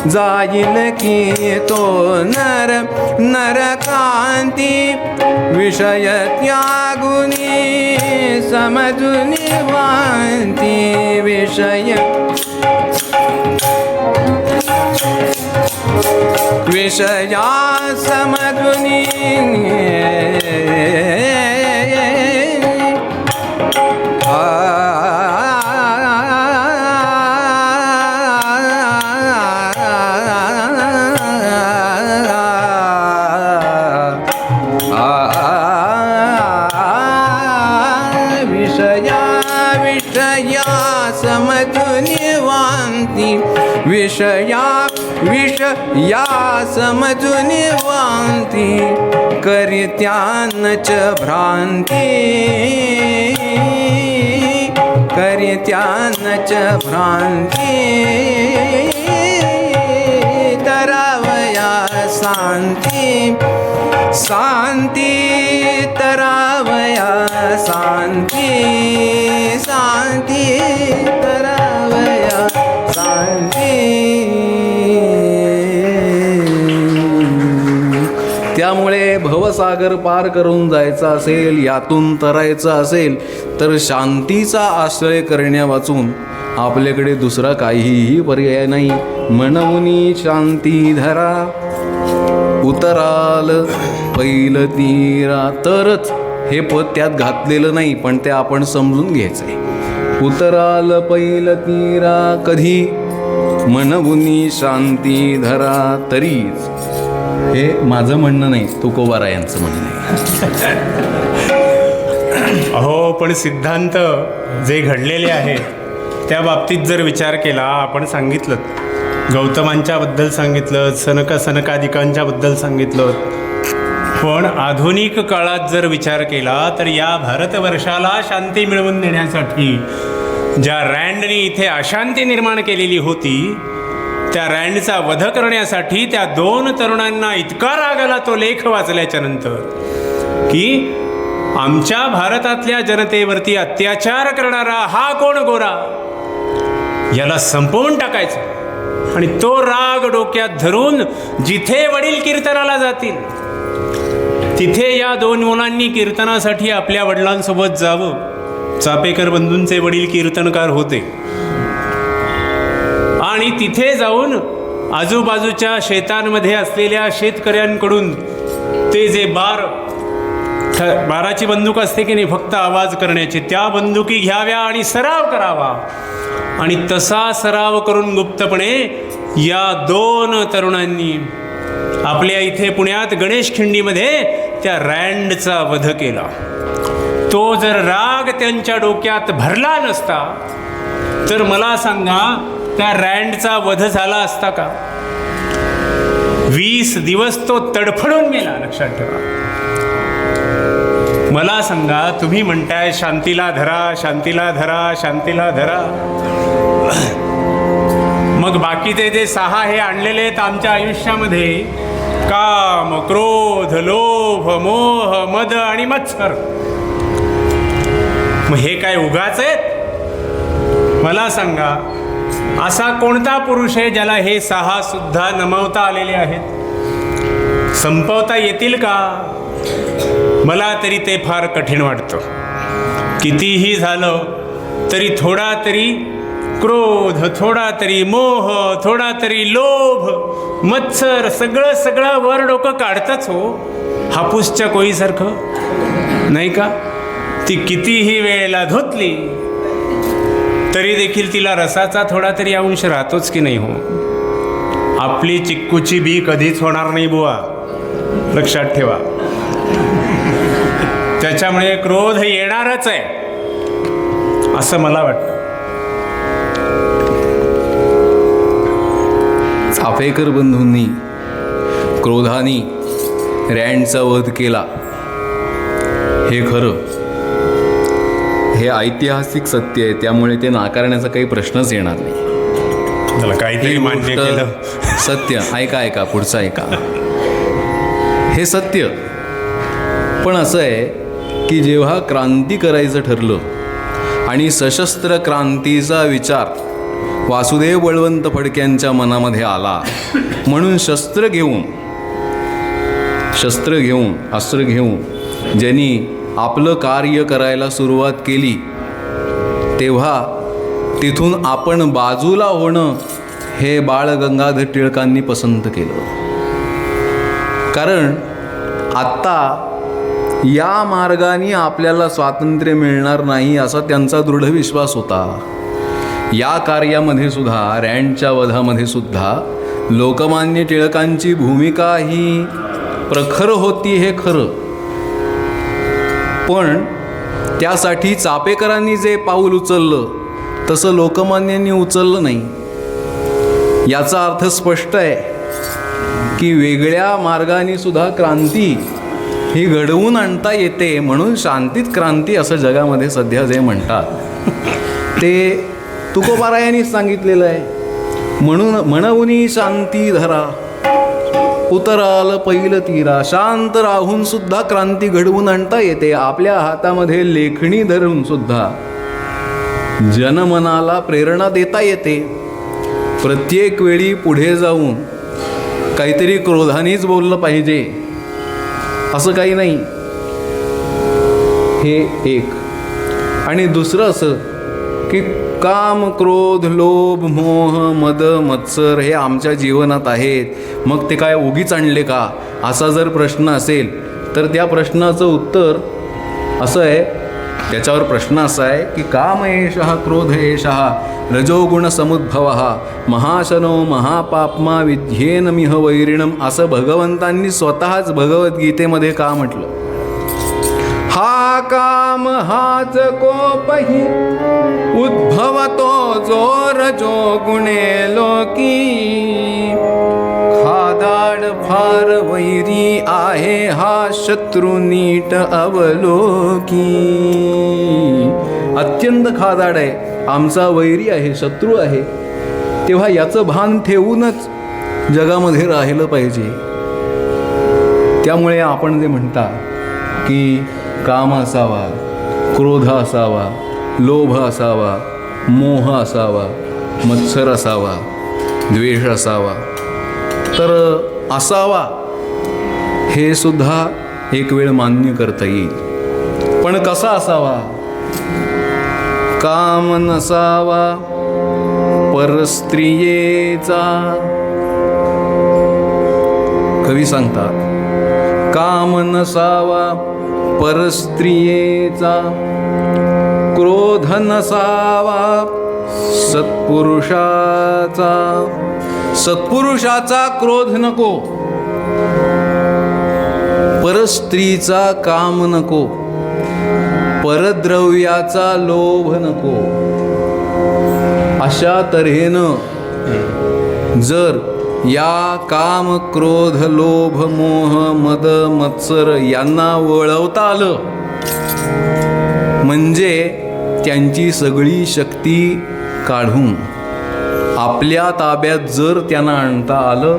जाईल की तो नरकांती. विषय त्यागुनी समजुनी वांती, विषय विषया समजुनी विषया समजून वांती करित्यानच भ्रांती करित्यानच भ्रांती तरावया शांती शांती तरावया शांती शांती तरावया शांती. त्यामुळे भवसागर पार करून जायचं असेल, यातून तरायचं असेल तर शांतीचा आश्रय करण्या वाचून आपल्याकडे दुसरा काहीही पर्याय नाही. म्हणून शांती धरा उतराल पैल तीरा. तरच हे पद त्यात घातलेलं नाही, पण ते आपण समजून घ्यायचंय. उतराल पैल तीरा कधी म्हणून शांती धरा तरीच. हे माझं म्हणणं नाही, तुकोबारायांचं म्हणणं आहे. अहो, पण सिद्धांत जे घडलेले आहे त्या बाबतीत जर विचार केला, आपण सांगितलं गौतमांच्या बद्दल सांगितलं, सनकादिकांच्या बद्दल सांगितलं, पण आधुनिक काळात जर विचार केला तर या भारतवर्षाला शांती मिळवून देण्यासाठी ज्या रँडने इथे अशांती निर्माण केलेली होती, त्या रँडचा वध करण्यासाठी त्या 2 तरुणांना इतका राग आला तो लेख वाचल्याच्या नंतर की आमच्या भारतातल्या जनतेवरती अत्याचार करणारा हा कोण गोरा, याला संपवून टाकायचं. आणि तो राग डोक्यात धरून जिथे वडील कीर्तनाला जातील तिथे या 2 मुलांनी कीर्तनासाठी आपल्या वडिलांसोबत जावं. चापेकर बंधूंचे वडील कीर्तनकार होते आणि तिथे जाऊन आजूबाजूच्या शेतांमध्ये असलेल्या शेतकऱ्यांकडून ते जे बाराची बंदूक असते की नाही, फक्त आवाज करण्याची, त्या बंदुकी घ्याव्या आणि सराव करावा. आणि तसा सराव करून गुप्तपणे या 2 तरुणांनी आपल्या इथे पुण्यात गणेश खिंडीमध्ये त्या रँडचा वध केला. तो जर राग त्यांच्या डोक्यात भरला नसता तर मला सांगा त्या रँडचा वध झाला असता का? 20 दिवस तो तडफडून गेला. लक्षात ठेवा. मला सांगा, तुम्ही म्हणताय शांतीला धरा, शांतीला धरा, शांतीला धरा. मग बाकीचे जे 6 हे आणलेले आहेत आमच्या आयुष्यामध्ये, काम, क्रोध, लोभ, मोह, मद आणि मत्सर, मग हे काय उगाच आहेत? मला सांगा, असा कोणता पुरुष आहे ज्याला हे 6 सुद्धा नमवता आलेले आहेत? संपवता येतील का? मला तरी ते फार कठीण वाटतं. कितीही झालं तरी थोडा तरी क्रोध, थोडा तरी मोह, थोडा तरी लोभ, मत्सर, सगळं वर डोकं काढतच हो, हापूसच्या कोळीसारखं, नाही का? ती कितीही वेळेला धुतली तरी देखील तिला रसाचा थोडा तरी अंश राहतोच की नाही हो? आपली चिक्कूची बी कधीच होणार नाही बुवा, लक्षात ठेवा. त्याच्यामुळे क्रोध येणारच आहे असं मला वाटतं. चाफेकर बंधूंनी क्रोधाने रँडचा वध केला, हे खरं, हे ऐतिहासिक सत्य आहे. त्यामुळे ते नाकारण्याचा काही प्रश्नच येणार नाही. त्याला काहीतरी मान्य केलं. सत्य. ऐका पुढचं ऐका. हे सत्य. पण असं आहे की जेव्हा क्रांती करायचं ठरलं आणि सशस्त्र क्रांतीचा विचार वासुदेव बळवंत फडक्यांच्या मनामध्ये आला, म्हणून अस्त्र घेऊन ज्यांनी आपलं कार्य करायला सुरुवात केली, तेव्हा तिथून आपण बाजूला होणं हे बाळ गंगाधर टिळकांनी पसंत केलं. कारण आत्ता या मार्गाने आपल्याला स्वातंत्र्य मिळणार नाही असा त्यांचा दृढ विश्वास होता. या कार्यामध्ये सुद्धा, रँडच्या वधामध्ये सुद्धा लोकमान्य टिळकांची भूमिका ही प्रखर होती, हे खरं. पण त्यासाठी चापेकरांनी जे पाऊल उचललं तसं लोकमान्यांनी उचललं नाही. याचा अर्थ स्पष्ट आहे की वेगळ्या मार्गाने सुद्धा क्रांती ही घडवून आणता येते. म्हणून शांतीत क्रांती असं जगामध्ये सध्या जे म्हणतात ते तुकोबारायांनीच सांगितलेलं आहे. म्हणून म्हणूनी शांती धरा उतराल पैल तीरा. शांत राहून सुद्धा क्रांती घडवून आणता येते. आपल्या हातामध्ये लेखणी धरून सुद्धा जनमनाला प्रेरणा देता येते. प्रत्येक वेळी पुढे जाऊन काहीतरी क्रोधानेच बोललं पाहिजे असं काही नाही. हे एक. आणि दुसरं असं की काम क्रोध लोभ मोह मद मत्सर हे आमच्या जीवनात आहेत, मग ते काय उगीच आणले का असा जर प्रश्न असेल तर त्या प्रश्नाचं उत्तर असं आहे, त्याच्यावर प्रश्न असा आहे की काम एषः क्रोध एषः रजोगुण समुद्भवः महाशनो महापाप्मा विध्येन मिह वैरिणम. असं भगवंतांनी स्वतःच भगवद्गीतेमध्ये का म्हटलं? हा काम हाच कोपही उद्भवतो जो रजोगुणे लोकी. खादाड फार वैरी आहे हा शत्रू नीट अवलोकी. अत्यंत खादाड आहे, आमचा वैरी आहे, शत्रू आहे. तेव्हा याचं भान ठेवूनच जगामध्ये राहिलं पाहिजे. त्यामुळे आपण जे म्हणता की काम असावा, क्रोध असावा, लोभ असावा, मोह असावा, मत्सर असावा, द्वेष असावा, तर असावा हे सुद्धा एक वेळ मान्य करता येईल. पण कसा असावा? काम नसावा परस्त्रियेचा. कवी सांगतात काम नसावा परस्त्रियेचा, क्रोध नसावा सत्पुरुषाचा. सत्पुरुषाचा क्रोध नको, परस्त्रीचा काम नको, परद्रव्याचा लोभ नको. अशा तऱ्हेनं जर या काम क्रोध लोभ मोह मद मत्सर यांना वळवता आलं म्हणजे त्यांची सगळी शक्ती काढून आपल्या ताब्यात जर त्यांना आणता आलं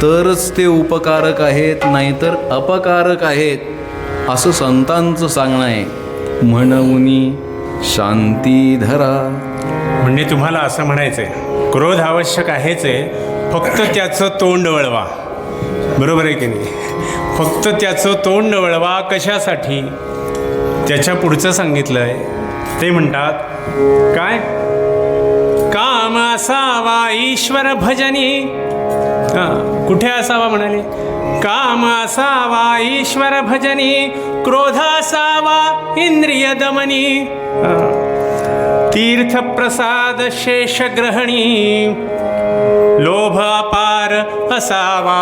तरच ते उपकारक आहेत, नाहीतर अपकारक आहेत असं संतांचं सांगणं आहे. म्हणूनी शांती धरा. म्हणजे तुम्हाला असं म्हणायचं आहे क्रोध आवश्यक आहेच आहे, फक्त त्याचं तोंड वळवा. बरोबर आहे की नाही? फक्त त्याचं तोंड वळवा. कशासाठी? त्याच्या पुढचं सांगितलं आहे. ते म्हणतात काय? काम असावा ईश्वर भजनी. कुठे असावा म्हणाले? काम असावा ईश्वर भजनी, क्रोध असावा इंद्रिय दमनी, तीर्थ प्रसाद शेष ग्रहणी, लोभ अपार असावा.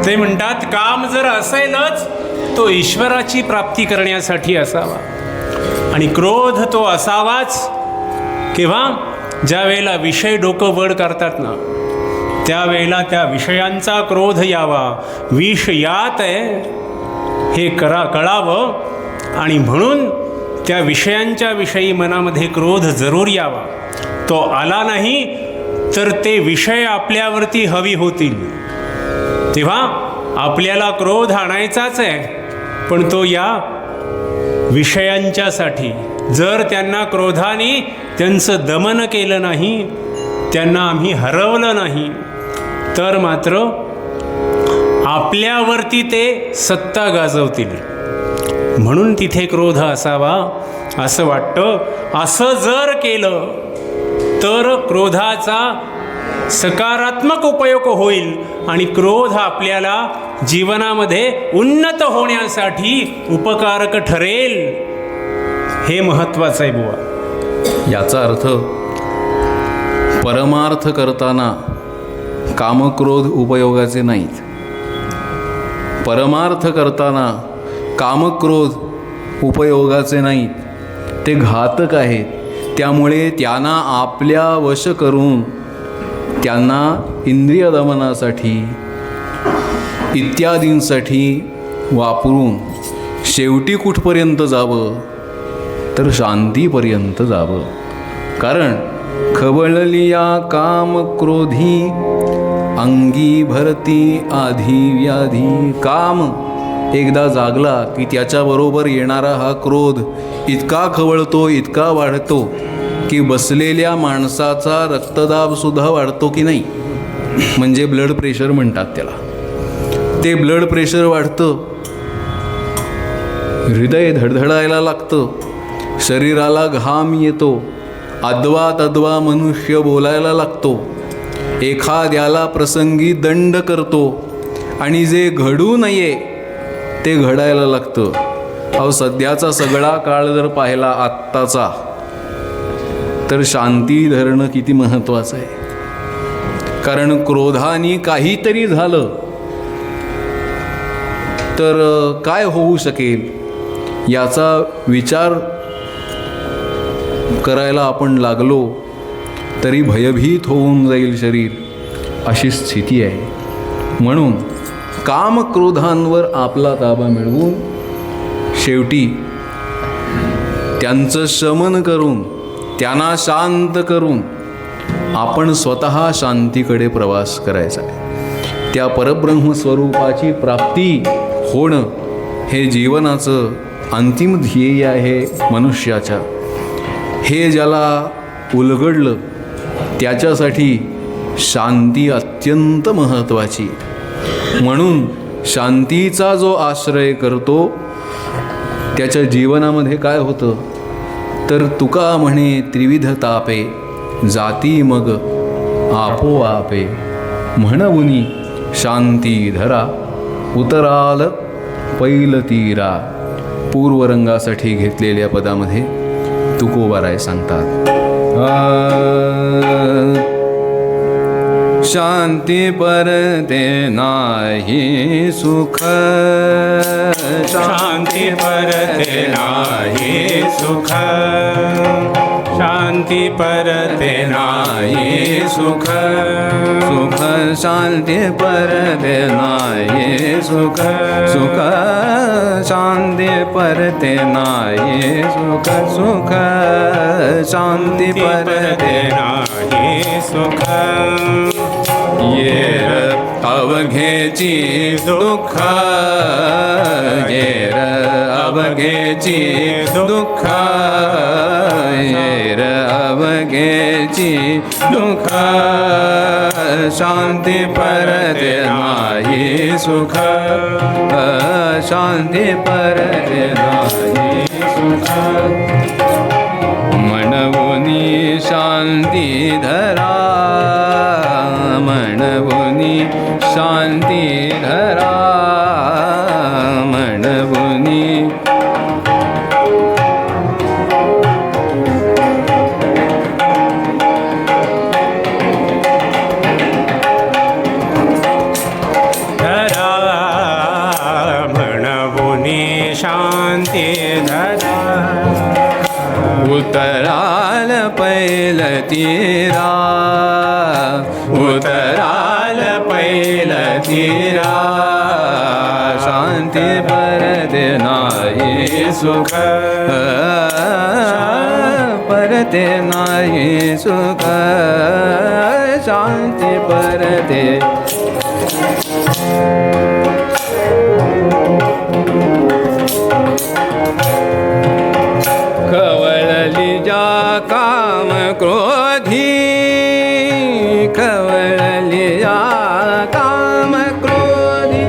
ते म्हणतात काम जर असेलच तो ईश्वराची प्राप्ती करण्यासाठी असावा, आणि क्रोध तो असावाच केव्हा? ज्या वेळेला विषय डोकं वर करतात ना त्यावेळेला त्या विषयांचा क्रोध यावा. विष यात आहे हे कळावं, आणि म्हणून त्या विषयांच्या विषयी मनामध्ये क्रोध जरूर यावा. तो आला नाही तर ते विषय आपल्यावरती हवी होतील. तेव्हा आपल्याला क्रोध आणायचाच आहे, पण तो या विषयांच्यासाठी. जर त्यांना क्रोधाने त्यांचं दमन केलं नाही, त्यांना आम्ही हरवलं नाही, तर मात्र आपल्यावरती ते सत्ता गाजवतील. म्हणून तिथे क्रोध असावा असं वाटतं. असं जर केलं तर क्रोधाचा सकारात्मक उपयोग होईल आणि क्रोध आपल्याला जीवनामध्ये उन्नत होण्यासाठी उपकारक ठरेल. हे महत्त्वाचं आहे बुवा. याचा अर्थ परमार्थ करताना कामक्रोध उपयोगाचे नाहीत. परमार्थ करताना कामक्रोध उपयोगाचे नाहीत. ते घातक आहेत. त्यामुळे त्यांना आपल्या वश करून त्यांना इंद्रिय दमनासाठी इत्यादींसाठी वापरून शेवटी कुठपर्यंत जावं तर शांतीपर्यंत जावं. कारण खवळलिया काम क्रोधी अंगी भरती आधी व्याधी. काम एकदा जागला की त्याच्याबरोबर येणारा हा क्रोध इतका खवळतो, इतका वाढतो की बसलेल्या माणसाचा रक्तदाबसुद्धा वाढतो की नाही. म्हणजे ब्लड प्रेशर म्हणतात त्याला. ते ब्लड प्रेशर वाढतं, हृदय धडधडायला लागतं, शरीराला घाम येतो, अद्वा तद्वा मनुष्य बोलायला लागतो, एखाद्याला प्रसंगी दंड करतो आणि जे घडू नये ते घडायला लागतं. अहो सध्याचा सगळा काळ जर पाहिला आत्ताचा तर शांती धरणं किती महत्त्वाचं आहे. कारण क्रोधाने काहीतरी झालं तर काय होऊ शकेल याचा विचार करायला आपण लागलो तरी भयभीत होऊन जाईल शरीर, अशी स्थिती आहे. म्हणून काम क्रोधांवर आपला ताबा मिळवून शेवटी त्यांचं शमन करून त्यांना शांत करून आपण स्वतः शांतीकडे प्रवास करायचा आहे. त्या परब्रह्मस्वरूपाची प्राप्ती होणं हे जीवनाचं अंतिम ध्येय आहे मनुष्याच्या. हे ज्याला उलगडलं त्याच्यासाठी शांती अत्यंत महत्त्वाची. म्हणून शांतीचा जो आश्रय करतो त्याच्या जीवनामध्ये काय होतं तर तुका म्हणे त्रिविध तापे जाती मग आपोआपे. म्हणूनी शांती धरा उतराल पैल तीरा. पूर्वरंगासाठी घेतलेल्या पदामध्ये तुकोबाराय सांगतात शांती परते नाही सुख. शांती परते नाही सुख. शांती परते नाही सुख. सुख शांती परते नाही सुख. सुख शांती परते नाही सुख. सुख शांती परते नाही सुख. येर अवघेची दुःख. येर अवघेची दुःख. येर अवघेची दुःख. शांती परते नाही सुख. शांती परते नाही सुख. म्हणूनी शांती धरा. म्हणूनी शांती धरा. म्हणूनी शांती धरा. उतराल पैल तीरा. उतराल पैल तीरा. शांती परते नाही सुख. परते नाही सुख. शांती परते खवळली जा काम क्रोधी. खवळली जा काम क्रोधी.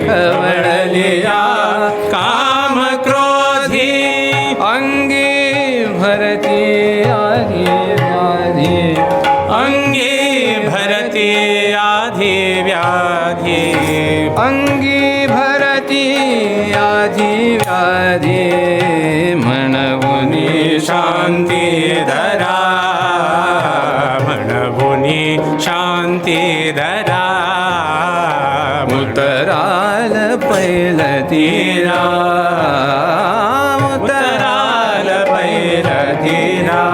खवळली व्याधी व्याधी म्हणूनी शांती धरा म्हणूनी शांती धरा उतराल पैल तीरा उतराल पैल तीरा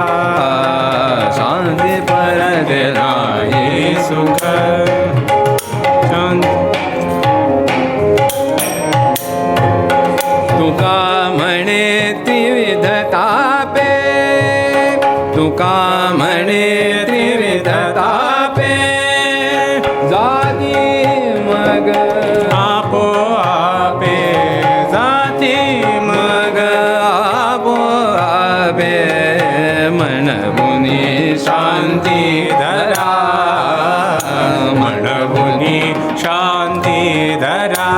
शांती परत नाही सुख शांती तुका म्हणे त्रिविध तापे तुका म्हणे त्रिविध तापे जाती मग आपोआपे जाती मग आपोआपे म्हणूनी शांती धरा म्हणूनी शांती धरा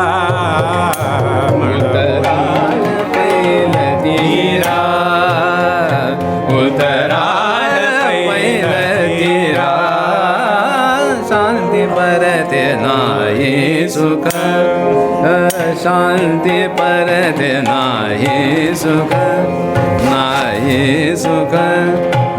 उतराल पैल तीरा उतराल पैल तीरा शांती परत नाही सुख शांती परत नाही सुख नाही सुख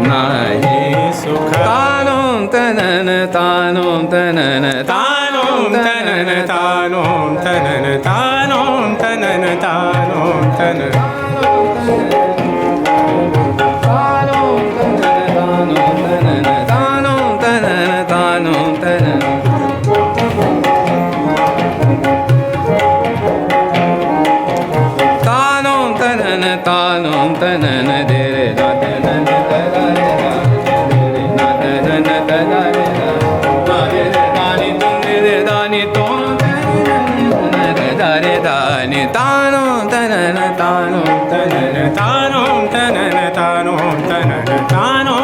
नाही सुख तानो तनन तानो तनन तानो तनन तानो तनन तानो तनन तानो तनन तानो तनन तानो तनन तानो तनन तानो तनन तानो तनन दे रे ना तनन तदारे ना तनन तदारे ना रे दानी तुम रे दानी तो तदारे दानी तानो तनन तानो तनन तानो तनन तानो तनन तानो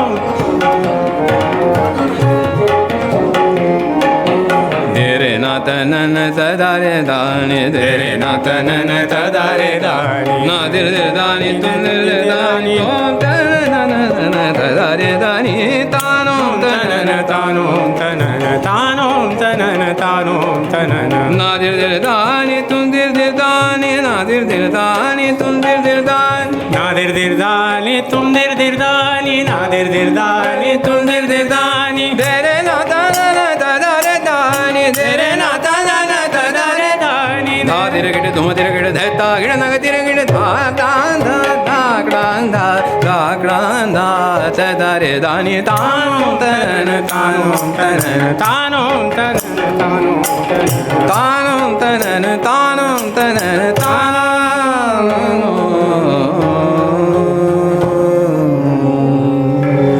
दे रे ना तनन तदारे दानी दे रे ना तनन तदारे दानी ना दे रे दानी तुम रे दानी ओम तनन तदारे दानी तानो तनन तानो तनन तानो तनन तानो तनन ना दे रे दानी तुम दे दानी ना दे दानी तुम दे दानी नादिर दिरदानी तुम दिरदानी नादिर दिरदानी तुम दिरदानी दे रे ना तनन तदारे दानी दे रे ना तनन तदारे दानी धा तिरगिड धुम तिरगिड धैता गिड नग तिरगिड धा दान धा धा क्रांधा तदारे दानी तानो तनन तानो तनन तानो तनन तानो तनन तानो तनन तानो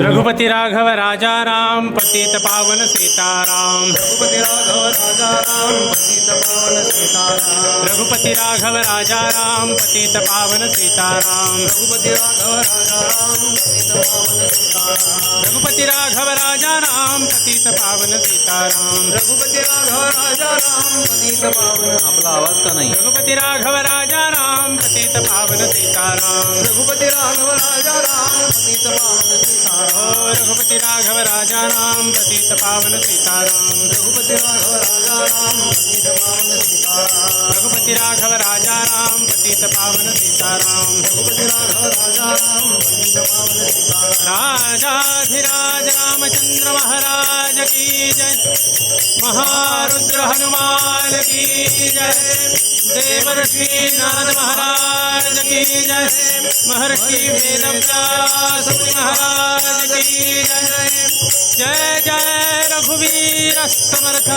रघुपति राघव राजा राम पतित पावन सीताराम रघुपति राघव राजा राम पतित पावन सीताराम रघुपति राघव राजा राम पतित पावन सीताराम रघुपति राघव राजा राम पतित पावन सीताराम रघुपति राघव राजा राम पतित पावन सीताराम रघुपति राघव राजा राम पतित पावन आपला आवाज का नाही रघुपति राघव राजा राम पतित पावन सीताराम रघुपति राघव राजा राम पतित पावन सीताराम ओ रघुपति राघव राजा राम पतित पावन सीताराम रघुपति राघव राजा राम पतित पावन सीताराम रघुपति राघव राजा राम पतित पावन सीताराम रघुपति राघव राजा राम पतित पावन सीताराम राजाधिराज रामचंद्र महाराज की जय महारुद्र हनुमान की जय देवर्षि नारद महाराज की जय महर्षि वेदव्यास महाराज की जय जय जय रघुवीर समर्थ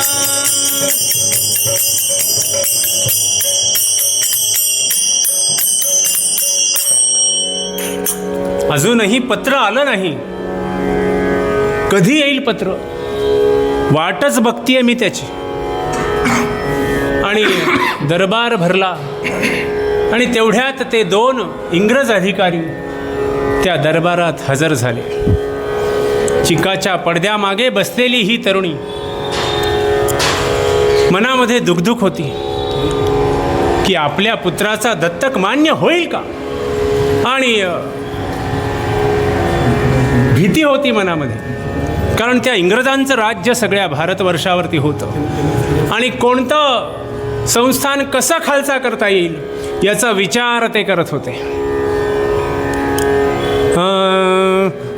अजूनही पत्र आलं नाही. कधी येईल पत्र वाटच बघतीये मी त्याची. आणि दरबार भरला आणि तेवढ्यात ते 2 इंग्रज अधिकारी त्या दरबारात हजर झाले. चिकाच्या पडद्यामागे बसलेली ही तरुणी मनामध्ये दुखदुख होती की आपल्या पुत्राचा दत्तक मान्य होईल का. आणि भीती होती मनामध्ये, कारण त्या इंग्रजांचं राज्य सगळ्या भारतवर्षावरती होतं आणि कोणतं संस्थान कसं खालसा करता येईल याचा विचार ते करत होते.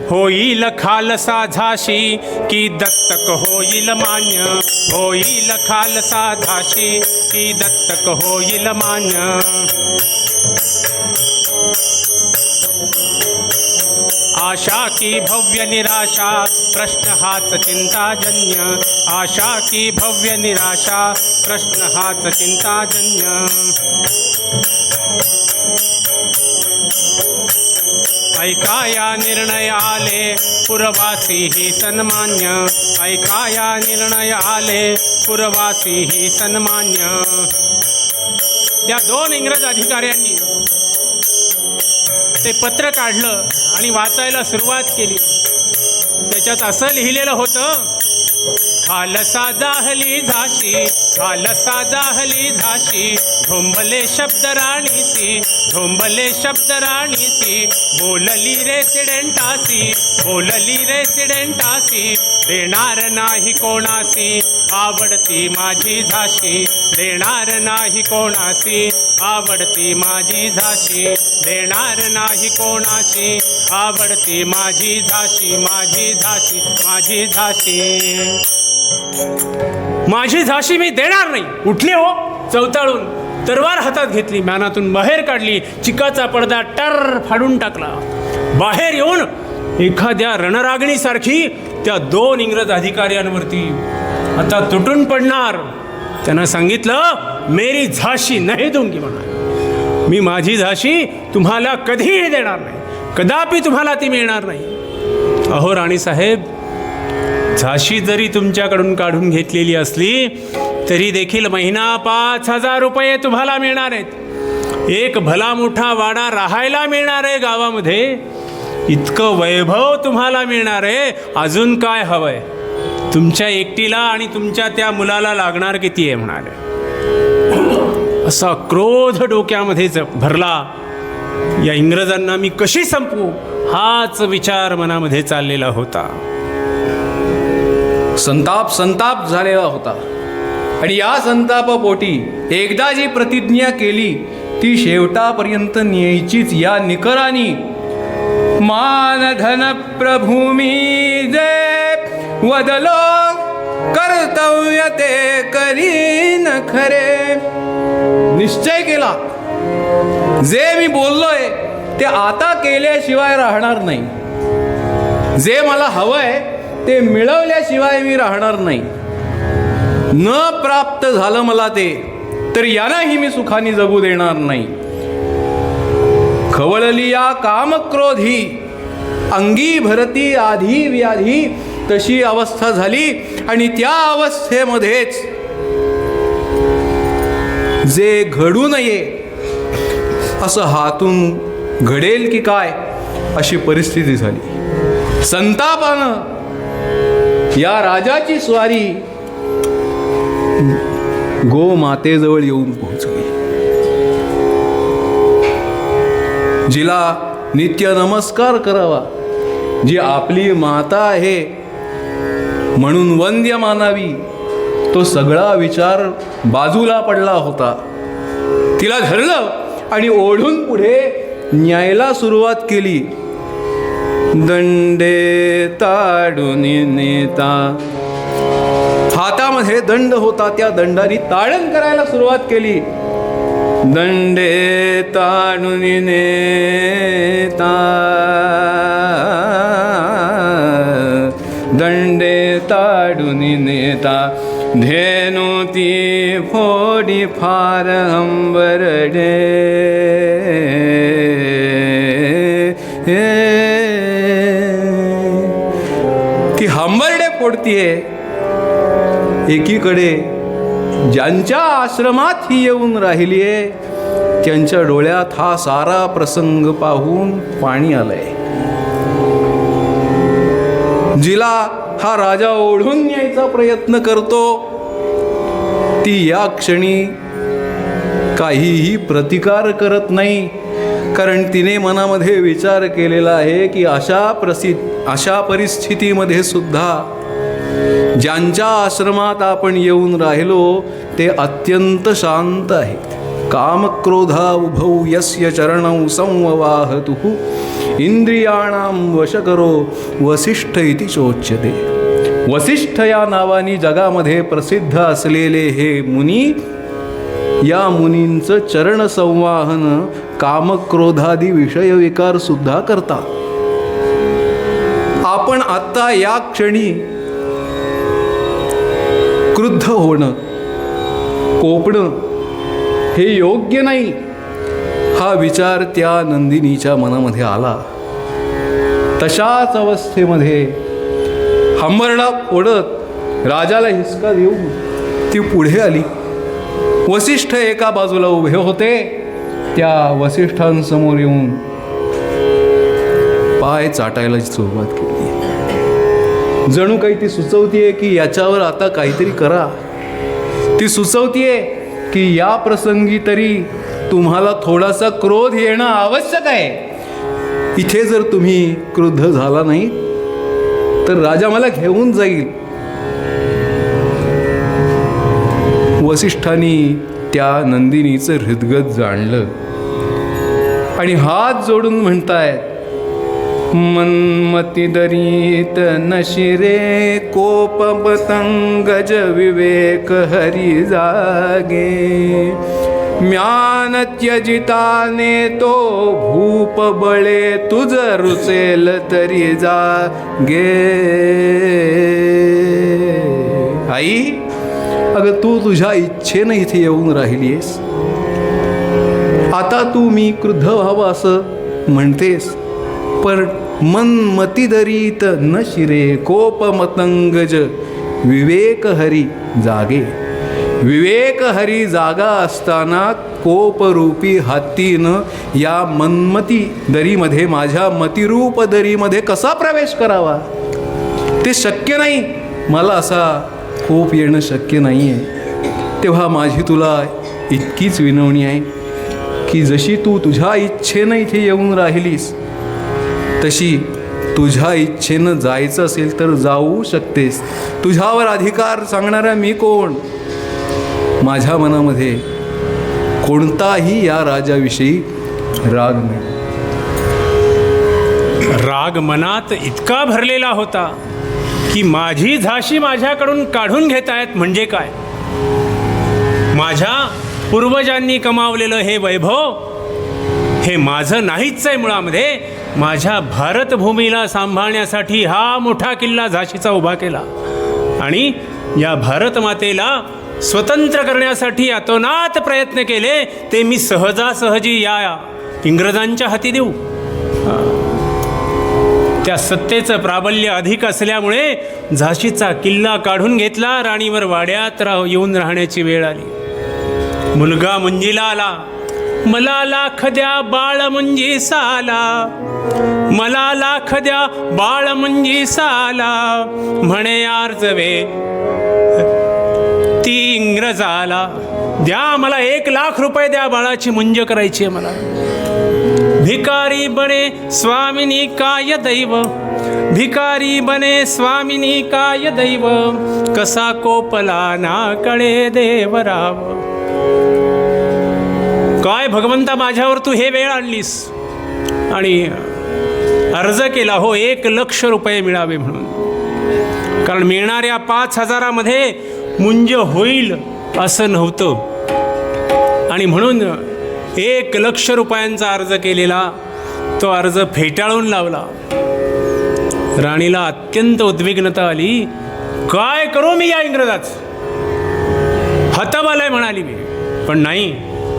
होईल खालसा झाशी की दत्तक होईल मान्य, होईल खालसा झाशी की दत्तक होईल मान्य. आशा की भव्य निराशा प्रश्न हाच चिंताजन्य, आशा की भव्य निराशा प्रश्न हाच चिंताजन्य. ऐकाया निर्णय आले पुरवासी ही सन्मान्य, ऐकाया निर्णय आले पुरवासी ही सन्मान्य. त्या 2 इंग्रज अधिकाऱ्यांनी ते पत्र काढलं आणि वाचायला सुरुवात केली. त्याच्यात असं लिहिलेलं होतं, खालसा जाहली झाशी, खालसा जाहली झाशी, झोंबले शब्द राणीसी, झोंबले शब्द राणीसी, बोलली रेसिडेंटासी, बोलली रेसिडेंटासी, देणार नाही कोणासी आवडती माझी झाशी, देणार नाही कोणासी आवडती माझी झाशी, देणार नाही कोणाशी आवडती माझी झाशी, माझी झाशी, माझी झाशी, माझी झाशी मी देणार नाही. उठले हो चवताळून, तलवार हातात घेतली, म्यानातून बाहेर काढली, चिकाचा पडदा टर फाडून टाकला. बाहेर येऊन एखाद्या रणरागिणीसारखी त्या 2 इंग्रज अधिकाऱ्यांवरती आता तुटून पडणार. त्यांना सांगितलं, मेरी झाशी नाही दूंगी म्हणा, मी माझी झाशी तुम्हाला कधीही देणार नाही, कदापि तुम्हाला ती मिळणार नाही. अहो राणीसाहेब, झाशी जरी तुमच्याकडून काढून घेतलेली असली तरी देखील महिना 5,000 रुपये तुम्हाला मिळणार आहेत. एक भला मोठा वाडा राहायला मिळणार आहे गावामध्ये, इतकं वैभव तुम्हाला मिळणार आहे. अजून काय हवंय? तुमच्या एकटीला आणि तुमच्या त्या मुलाला लागणार किती आहे म्हणाले. असा क्रोध डोक्यामध्ये भरला. या इंग्रजांना मी कशी संपवू हाच विचार मनामध्ये चाललेला होता. संताप झालेला होता आणि या संतापापोटी एकदा जी प्रतिज्ञा केली ती शेवटापर्यंत न्यायचीच. या निकरानी मान धन प्रभूमी जे वदलो कर्तव्य ते करीन खरे. निश्चय केला, जे मी बोललोय ते आता केल्याशिवाय राहणार नाही, जे मला हवंय ते मिळवल्याशिवाय मी राहणार नाही. न प्राप्त झालं मला ते तर यांनाही मी सुखाने जगू देणार नाही. खवळली या कामक्रोधी अंगी भरती आधी व्याधी, तशी अवस्था झाली. आणि त्या अवस्थेमध्येच जे घडू नये असं हातून घडेल की काय अशी परिस्थिती झाली. संतापानं या राजाची स्वारी गोमातेजवळ येऊन पोहोचली. जिला नित्य नमस्कार करावा, जी आपली माता आहे म्हणून वंद्य मानावी, तो सगळा विचार बाजूला पडला होता. तिला धरलं आणि ओढून पुढे न्यायला सुरुवात केली. दंडे ताडून नेता, हातामध्ये दंड होता, त्या दंडाने ताडण करायला सुरुवात केली. दंडे ताडून नेता, दंडे ताडून नेता, धेनु ती फोडी फार अंबरडे. ती हंबरडे फोडतीये. एकीकडे ज्यांच्या आश्रमात ही येऊन राहिलीये त्यांच्या डोळ्यात हा सारा प्रसंग पाहून पाणी आलंय. जिला हा राजा ओढून न्यायचा प्रयत्न करतो ती या क्षणी काहीही प्रतिकार करत नाही, कारण तिने मनामध्ये विचार केलेला आहे की अशा परिस्थितीमध्ये सुद्धा ज्यांच्या आश्रमात आपण येऊन राहिलो ते अत्यंत शांत आहेत. कामक्रोधाउभौ यस्य चरणौ संववाहतुः इंद्रियाणां वशकरो वसिष्ठ इति चोच्यते. वसिष्ठ या नावाने जगामध्ये प्रसिद्ध असलेले हे मुनी, या मुनींचं चरण संवाहन कामक्रोधादी विषयविकार सुद्धा करतात. आपण आत्ता या क्षणी क्रुद्ध होणं, कोपणं हे योग्य नाही, हा विचार त्या नंदिनीच्या मनामध्ये आला. तशाच अवस्थेमध्ये हंबरडा ओढत राजाला हिसका देऊन ती पुढे आली. वसिष्ठ एका बाजूला उभे होते. त्या वसिष्ठांसमोर येऊन पाय चाटायला सुरुवात केली. जणू काही ती सुचवतीये की याच्यावर आता काहीतरी करा. ती सुचवतीये की या प्रसंगी तरी तुम्हाला थोडासा क्रोध येणं आवश्यक आहे. इथे जर तुम्ही क्रुद्ध झाला नाही तर राजा मला घेऊन जाईल. वसिष्ठांनी त्या नंदिनीचं हृदगत जाणलं आणि हात जोडून म्हणतायत, मन्मती दरीत नशिरे कोप पतंगज विवेक हरी जागे, म्यान त्यजिताने तो भूप बळे तुझ रुचेल तरी जागे. आई, अगं तू तुझ्या इच्छेनं इथे येऊन राहिलीस. आता तू मी क्रुद्ध व्हावं असं म्हणतेस, पण मन मतिदरीत न शिरे कोप मतंगज विवेक हरी जागे. विवेक हरी जागा असताना कोपरूपी हत्तीनं या मनमती दरीमध्ये, माझ्या मतिरूप दरीमध्ये कसा प्रवेश करावा? ते शक्य नाही. मला असा कोप येणं शक्य नाही आहे. तेव्हा माझी तुला इतकीच विनवणी आहे की जशी तू तुझ्या इच्छेनं इथे येऊन राहिलीस, तशी तुझ्या इच्छेनं जायचं असेल तर जाऊ शकतेस. तुझ्यावर अधिकार सांगणारा मी कोण? माझ्या मनामध्ये कोणताही या राजाविषयी राग नाही. राग मनात इतका भरलेला होता की माझी झाशी माझ्याकडून काढून घेतायत म्हणजे काय? माझ्या पूर्वजांनी कमावलेलं हे वैभव हे माझं नाहीच आहे. मुळामध्ये माझ्या भारतभूमीला सांभाळण्यासाठी हा मोठा किल्ला झाशीचा उभा केला आणि या भारतमातेला स्वतंत्र करण्यासाठी अतोनात प्रयत्न केले. ते मी सहजासहजी या इंग्रजांच्या हाती देऊ? त्या सत्तेचं प्राबल्य अधिक असल्यामुळे झाशीचा किल्ला काढून घेतला. राणीवर वाड्यात येऊन राहण्याची वेळ आली. मुलगा मुंजीला आला. मला लाख द्या बाळ मुंजी साला, मला लाख द्या बाळ मुंजी साला, म्हणे आर्जवे ती इंग्रजाला. द्या मला 1,00,000 रुपये द्या, बाळाची मुंज करायची आहे मला. भिकारी बने स्वामिनी काय दैव, भिकारी बने स्वामिनी काय दैव, कसा कोपला ना कळे देवराव. काय भगवंता माझ्यावर तू हे वेळ आणलीस? आणि अर्ज केला हो 1,00,000 रुपये मिळावे म्हणून. कारण मिळणाऱ्या 5,000मध्ये मुंज होईल असं नव्हतं आणि म्हणून 1,00,000 रुपयांचा अर्ज केलेला तो अर्ज फेटाळून लावला. राणीला अत्यंत उद्विग्नता आली. काय करू मी या इंग्रजाचं? हतबल आहे म्हणाली मी. पण नाही,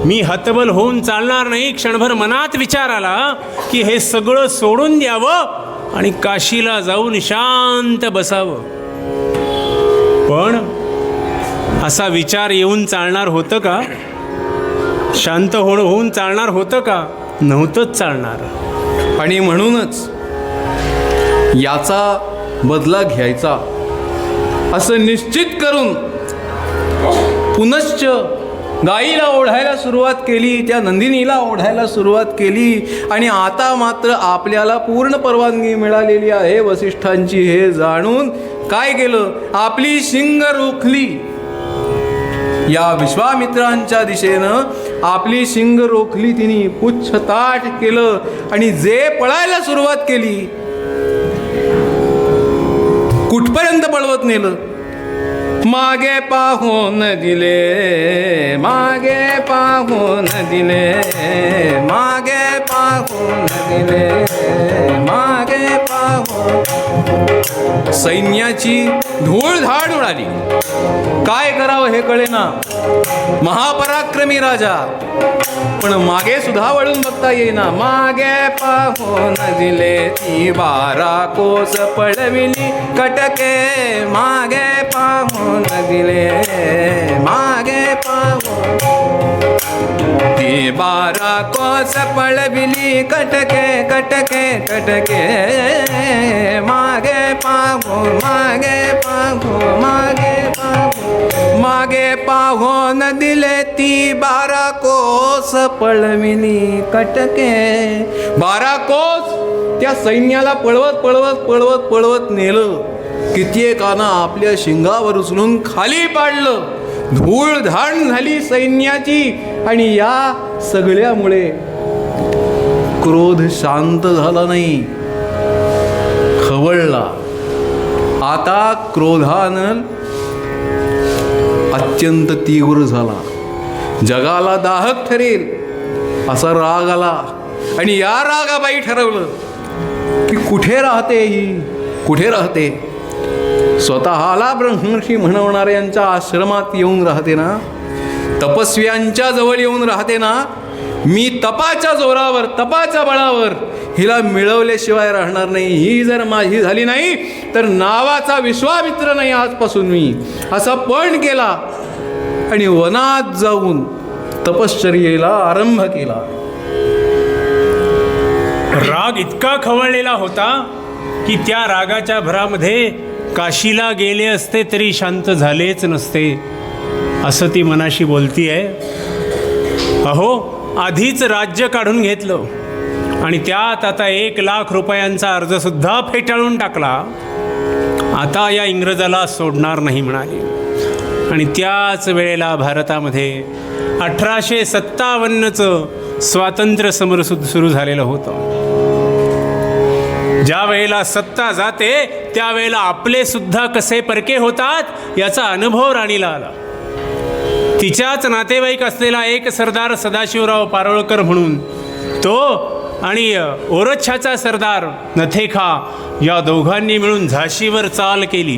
मी हतबल होऊन चालणार नाही. क्षणभर मनात विचार आला की हे सगळं सोडून द्यावं आणि काशीला जाऊन शांत बसावं. पण असा विचार येऊन चालणार होतं का? शांत होऊन चालणार होतं का? नव्हतंच चालणार. आणि म्हणूनच याचा बदला घ्यायचा असं निश्चित करून पुनश्च गाईला ओढायला सुरुवात केली, त्या नंदिनीला ओढायला सुरुवात केली. आणि आता मात्र आपल्याला पूर्ण परवानगी मिळालेली आहे वसिष्ठांची हे जाणून काय केलं? आपली शिंग रोखली. या विश्वामित्रांच्या दिशेनं आपली शिंग रोखली तिने, पुच्छ ताठ केलं आणि जे पळायला सुरुवात केली, कुठपर्यंत पळवत नेलं. मागे पाहून दिले, मागे पाहून दिले, मागे पाहून दिले, मागे पाहून. सैन्याची धूळधाड उडाली. काय करावं हे कळेना. महापराक्रमी राजा, पण मागे सुद्धा वळून बघता येईना. मागे पाहून दिले ती 12 कोस पळविली कटके, मागे पाहून दिले, मागे पाहून ती 12 कोस पळविली कटके, कटके कटके, मागे पाहून, मागे पाहून, मागे पाहून, मागे पाहून दिले ती 12 कोस पळविली कटके. 12 कोस त्या सैन्याला पळवत पळवत पळवत पळवत नेलं. कित्येकांना आपल्या शिंगावर उचलून खाली पाडलं. धूळधाण झाली सैन्याची. आणि या सगळ्यामुळे क्रोध शांत झाला नाही, खवळला. आता क्रोधानं अत्यंत तीव्र झाला. जगाला दाहक ठरेल असा राग आला. आणि या रागाबाई ठरवलं की कुठे राहते ही, कुठे राहते. स्वतःला ब्रह्मर्षी म्हणवणाऱ्यांच्या आश्रमात येऊन राहते ना, तपस्व्यांच्या जवळ येऊन राहते ना. मी तपाच्या जोरावर, तपाच्या बळावर हिला मिळवल्याशिवाय राहणार नाही. ही जर माझी झाली नाही तर नावाचा विश्वामित्र नाही आजपासून मी, असा पण केला. आणि वनात जाऊन तपश्चर्येला आरंभ केला. राग इतका खवळलेला होता की त्या रागाच्या भरामध्ये काशीला गेले असते तरी शांत झालेच नसते, असं ती मनाशी बोलतीये. अहो, आधीच राज्य काढून घेतलं आणि त्यात आता 1,00,000 रुपयांचा अर्जसुद्धा फेटाळून टाकला. आता या इंग्रजाला सोडणार नाही म्हणाली. आणि त्याच वेळेला भारतामध्ये 1857चं स्वातंत्र्य समर सुरू झालेलं होतं. ज्या वेळेला सत्ता जाते त्यावेळेला आपले सुद्धा कसे परके होतात याचा अनुभव राणीला आला. तिच्याच नातेवाईक असलेला एक सरदार सदाशिवराव पारोळकर म्हणून, तो आणि ओरछाचा सरदार नथेखा या दोघांनी मिळून झाशीवर चाल केली.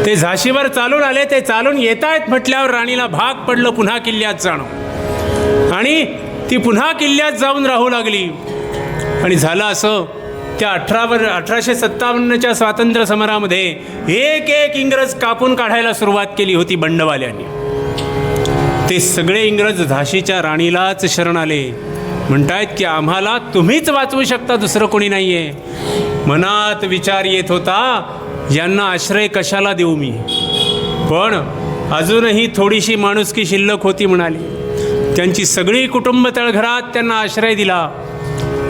ते झाशीवर चालून आले. ते चालून येत आहेत म्हटल्यावर राणीला भाग पडलं पुन्हा किल्ल्यात जाणं. आणि ती पुन्हा किल्ल्यात जाऊन राहू लागली. आणि झालं असं, त्या 1857च्या स्वातंत्र्य समरामध्ये एक एक इंग्रज कापून काढायला सुरुवात केली होती बंडवाल्यांनी. ते सगळे इंग्रज झाशीच्या राणीलाच शरण आले. म्हणतायत की आम्हाला तुम्हीच वाचवू शकता, दुसरं कोणी नाही आहे. मनात विचार येत होता, यांना आश्रय कशाला देऊ मी. पण अजूनही थोडीशी माणुसकी शिल्लक होती म्हणाली. त्यांची सगळी कुटुंब तळघरात त्यांना आश्रय दिला.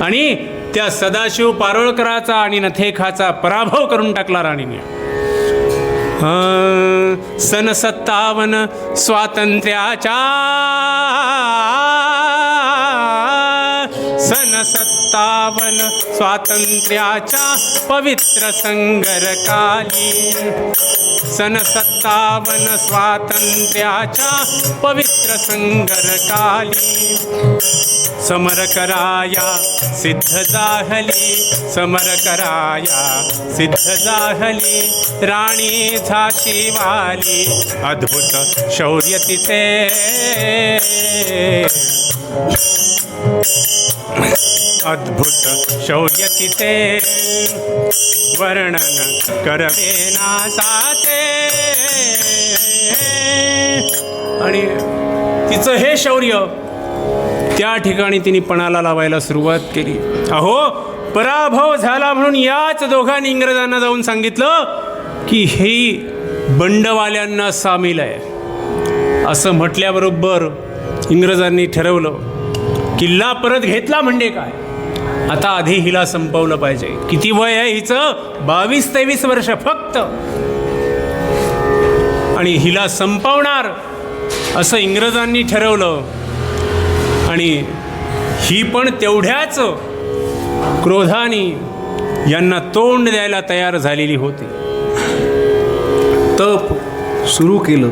आणि त्या सदाशिव पारोळकराचा आणि नथेखाचा पराभव करून टाकला राणीने. सन 57 स्वातंत्र्याच्या, सन 57 स्वातंत्र्याच्या पवित्र संगरकाली, सन 57 स्वातंत्र्याच्या पवित्र संगरकाली, समर कराया सिद्ध जाहली, समर कराया सिद्ध जाहली, राणी झाशीवाली अद्भुत शौर्य तिचे, अद्भुत शौर्य तिचे वर्णन करवे नासाचे. आणि तिचं हे शौर्य त्या ठिकाणी तिने पणाला लावायला सुरुवात केली. अहो, पराभव झाला म्हणून याच दोघांनी इंग्रजांना जाऊन सांगितलं की ही बंडवाल्यांना सामील आहे. असं म्हटल्याबरोबर इंग्रजांनी ठरवलं, किल्ला परत घेतला म्हणजे काय, आता आधी हिला संपवलं पाहिजे. किती वय आहे हिचं? 22-23 वर्ष फक्त. आणि हिला संपवणार असं इंग्रजांनी ठरवलं. आणि ही पण तेवढ्याच क्रोधाने यांना तोंड द्यायला तयार झालेली होती. तप सुरू केलं.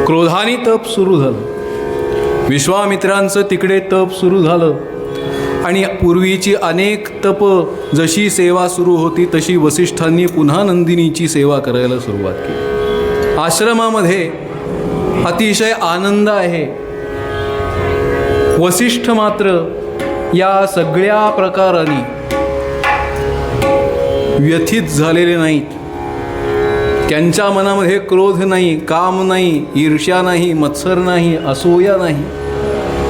क्रोधाने तप सुरू झालं. विश्वामित्रांचं तिकडे तप सुरू झालं आणि पूर्वीची अनेक तप जशी सेवा सुरू होती तशी वसिष्ठांनी पुन्हा नंदिनीची सेवा करायला सुरुवात केली. आश्रमामध्ये अतिशय आनंद आहे. वसिष्ठ मात्र या सगळ्या प्रकाराने व्यथित झालेले नाहीत. त्यांच्या मनामध्ये क्रोध नाही, काम नाही, ईर्ष्या नाही, मत्सर नाही, असूया नाही.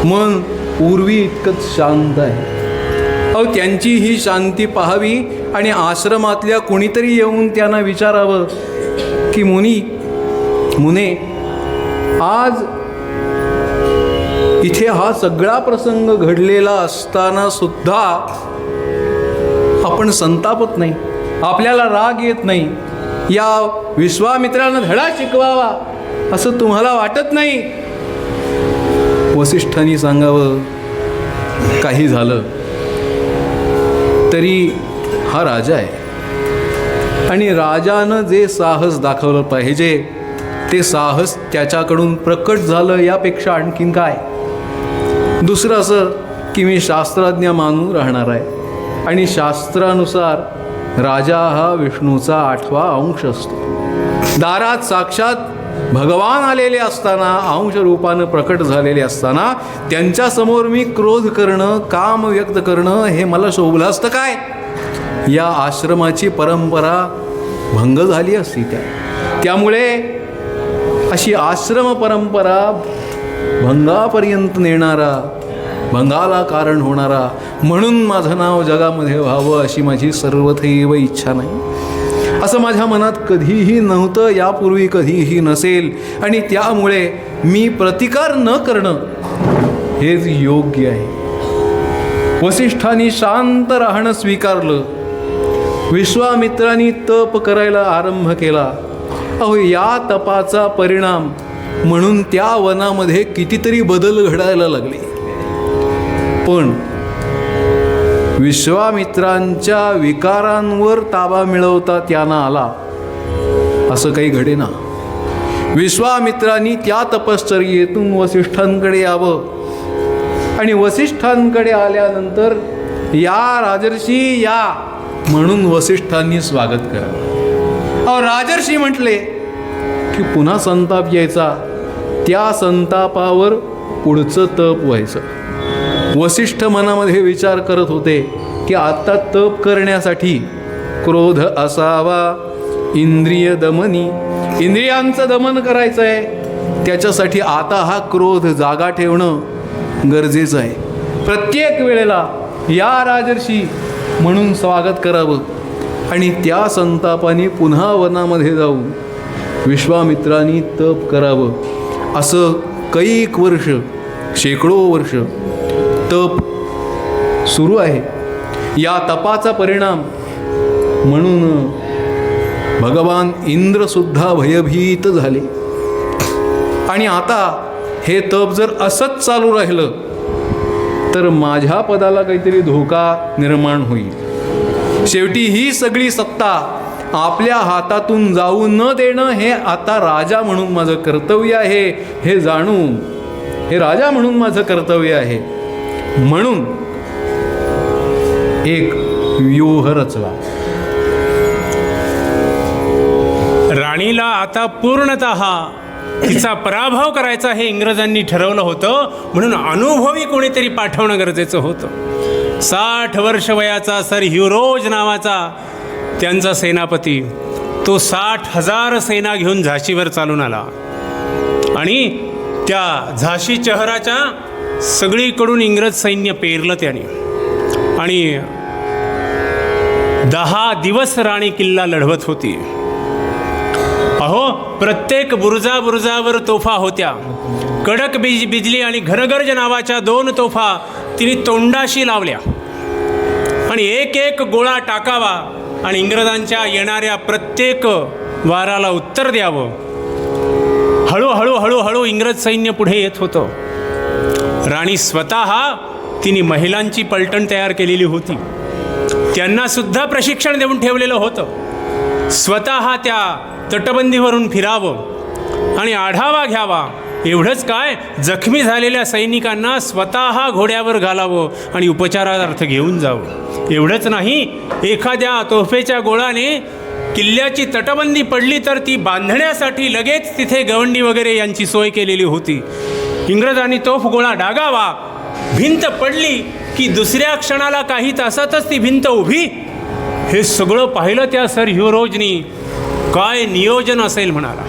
मन पूर्वी इतकंच शांत आहे. अहो, त्यांची ही शांती पाहावी आणि आश्रमातल्या कोणीतरी येऊन त्यांना विचारावं की मुने आज इथे हा सगळा प्रसंग घडलेला असताना सुद्धा आपण संतापत नाही, आपल्याला राग येत नाही, या विश्वामित्रांना धडा शिकवावा असं तुम्हाला वाटत नाही. वसिष्ठांनी सांगावं, काही झालं तरी हा राजा आहे आणि राजानं जे साहस दाखवलं पाहिजे ते साहस त्याच्याकडून प्रकट झालं. यापेक्षा आणखीन काय. दुसरं असं की मी शास्त्रज्ञ मानून राहणार आहे आणि शास्त्रानुसार राजा हा विष्णूचा 8वा अंश असतो. दारात साक्षात भगवान आलेले असताना, अंश रूपानं प्रकट झालेले असताना त्यांच्यासमोर मी क्रोध करणं, काम व्यक्त करणं हे मला शोभलं असतं काय. या आश्रमाची परंपरा भंग झाली असती त्यामुळे अशी आश्रम परंपरा भंगापर्यंत नेणारा, भंगाला कारण होणारा, म्हणून माझं नाव जगामध्ये व्हावं अशी माझी सर्वथैव इच्छा नाही. असं माझ्या मनात कधीही नव्हतं, यापूर्वी कधीही नसेल आणि त्यामुळे मी प्रतिकार न करणं हेच योग्य आहे. वसिष्ठांनी शांत राहणं स्वीकारलं. विश्वामित्रांनी तप करायला आरंभ केला. अहो, या तपाचा परिणाम म्हणून त्या वनामध्ये कितीतरी बदल घडायला लागले. पण विश्वामित्रांच्या विकारांवर ताबा मिळवता त्यांना आला असं काही घडेना. विश्वामित्रांनी त्या तपश्चर्येतून वसिष्ठांकडे यावं आणि वसिष्ठांकडे आल्यानंतर या राजर्षी या म्हणून वसिष्ठांनी स्वागत करावं. अहो, राजर्षी म्हटले की पुन्हा संताप यायचा. त्या संतापावर पुढचं तप व्हायचं. वसिष्ठ मनामध्ये विचार करत होते की आता तप करण्यासाठी क्रोध असावा, इंद्रिय दमनी, इंद्रियांचं दमन करायचं आहे. त्याच्यासाठी आता हा क्रोध जागा ठेवणं गरजेचं आहे. प्रत्येक वेळेला या राजर्षी म्हणून स्वागत करावं आणि त्या संतापाने पुन्हा वनामध्ये जाऊन विश्वामित्रांनी तप करावं. असं कैक वर्ष, शेकडो वर्ष तप सुरू आहे. या तपाचा परिणाम म्हणून भगवान इंद्रसुद्धा भयभीत झाले आणि आता हे तप जर असंच चालू राहिलं तर माझ्या पदाला काहीतरी धोका निर्माण होईल. शेवटी ही सगळी सत्ता आपल्या हातातून जाऊ न देणं हे आता राजा म्हणून माझं कर्तव्य आहे, हे जाणून हे राजा म्हणून माझं कर्तव्य आहे. म्हणून एक व्यूह रचला. राणीला आता पूर्णतः तिचा पराभव करायचा हे इंग्रजांनी ठरवलं होतं. म्हणून अनुभवी कोणीतरी पाठवणं गरजेचं होतं. 60 वर्ष वयाचा सर ह्युरोज नावाचा त्यांचा सेनापती, तो 60,000 सेना घेऊन झाशीवर चालून आला आणि त्या झाशी शहराच्या सगळीकडून इंग्रज सैन्य पेरलं त्याने आणि 10 दिवस राणी किल्ला लढवत होती. अहो, प्रत्येक बुरुजावर तोफा होत्या. कडक बिजली आणि घनगर्ज नावाच्या 2 तोफा तिने तोंडाशी लावल्या आणि एक एक गोळा टाकावा आणि इंग्रजांच्या येणाऱ्या प्रत्येक वाराला उत्तर द्यावं. हळूहळू इंग्रज सैन्य पुढे येत होतं. राणी स्वतः तिने महिलांची पलटण तयार केलेली होती. त्यांना सुद्धा प्रशिक्षण देऊन ठेवलेलं होतं. स्वतः त्या तटबंदीवरून फिरावं आणि आढावा घ्यावा. एवढंच काय, जखमी झालेल्या सैनिकांना स्वतः घोड्यावर घालावं आणि उपचारार्थ घेऊन जावं. एवढंच नाही, एखाद्या तोफेच्या गोळाने किल्ल्याची तटबंदी पडली तर ती बांधण्यासाठी लगेच तिथे गवंडी वगैरे यांची सोय केलेली होती. इंग्रजांनी तोफ गोळा डागावा, भिंत पडली की दुसऱ्या क्षणाला काही तासातच ती भिंत उभी. हे सगळं पाहिलं त्या सर ह्युरोजनी. काय नियोजन असेल म्हणाला.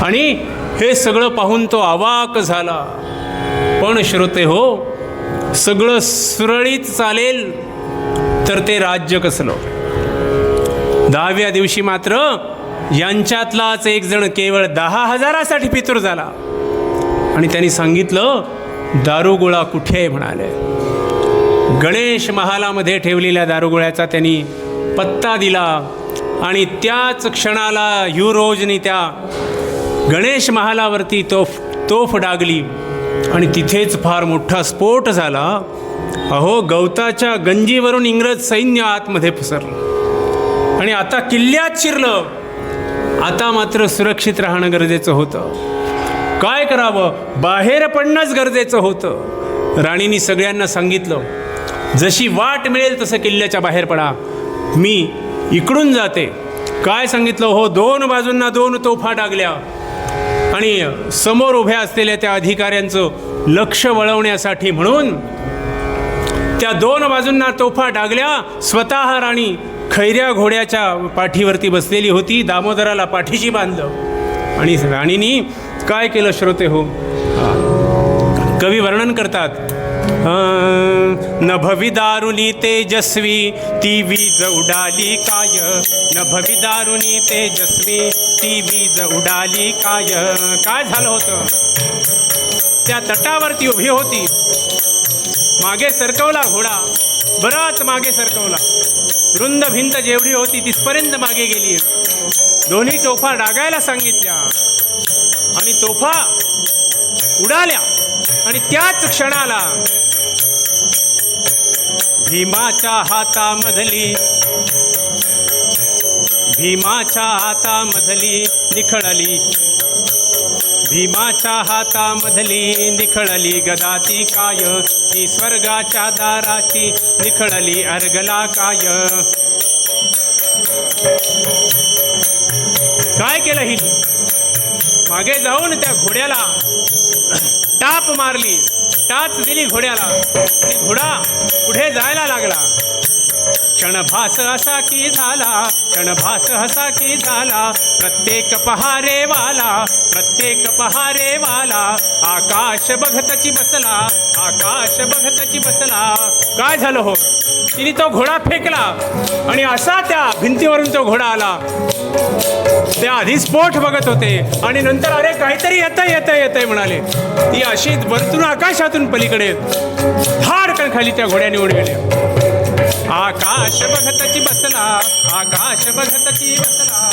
आणि हे सगळं पाहून तो अवाक झाला. पण श्रोते हो, सगळं सुरळीत चालेल तर ते राज्य कसलं. 10व्या दिवशी मात्र यांच्यातलाच एक जण केवळ 10,000साठी फितूर झाला आणि त्यांनी सांगितलं, दारुगोळा कुठे आहे म्हणाले. गणेश महालामध्ये ठेवलेल्या दारुगोळ्याचा त्यांनी पत्ता दिला आणि त्याच क्षणाला ह्युरोजनी त्या गणेश महालावरती तोफ डागली आणि तिथेच फार मोठा स्फोट झाला. अहो, गवताच्या गंजीवरून इंग्रज सैन्य आतमध्ये पसरलं आणि आता किल्ल्यात शिरलं. आता मात्र सुरक्षित राहणं गरजेचं होतं. काय करावं, बाहेर पडणंच गरजेचं होतं. राणीने सगळ्यांना सांगितलं, जशी वाट मिळेल तसं किल्ल्याच्या बाहेर पडा, मी इकडून जाते. काय सांगितलं हो, 2 बाजूंना 2 तोफा डागल्या आणि समोर उभ्या असलेल्या त्या अधिकाऱ्यांचं लक्ष वळवण्यासाठी म्हणून त्या 2 बाजूंना तोफा डागल्या. स्वतः राणी खैऱ्या घोड्याच्या पाठीवरती बसलेली होती. दामोदराला पाठीशी बांधलं आणि राणीनी काय केलं श्रोते हो. कवी वर्णन करतात, नभवी दारुणी तेजस्वी ती वीज उडाली काय. नभवी दारुणी तेजस्वी ती वीज उडाली काय. काय झालं होतं, त्या तटावरती उभी होती. मागे सरकवला घोडा, बराच मागे सरकवला. रुंद भिंत जेवढी होती तिथपर्यंत मागे गेली. दोन्ही तोफा डागायला सांगितल्या आणि तोफा उडाल्या आणि त्याच क्षणाला भीमाच्या हातामधली निखळली. भीमाच्या हातामधली निखळली गदा ती काय. ती स्वर्गाच्या दाराची निखळली अर्गला काय. काय केलं हिने, मागे जाऊन त्या घोड्याला टाप मारली, टाच दिली घोड्याला आणि घोडा पुढे जायला लागला. क्षणभास असा की झाला, क्षणभास हसा की झाला. प्रत्येक पहारेवाला, प्रत्येक पहारेवाला आकाश बघतची बसला, आकाश बघतची बसला. काय झालं हो, तिने तो घोडा फेकला आणि असा त्या भिंतीवरून तो घोडा आला. ते आधी स्फोट बघत होते आणि नंतर अरे काहीतरी येतंय म्हणाले. ती अशी वरतून आकाशातून पलीकडे धाडकन खाली त्या घोड्याने उडी गेली. आकाश बघतची बसला, आकाश बघतची बसला.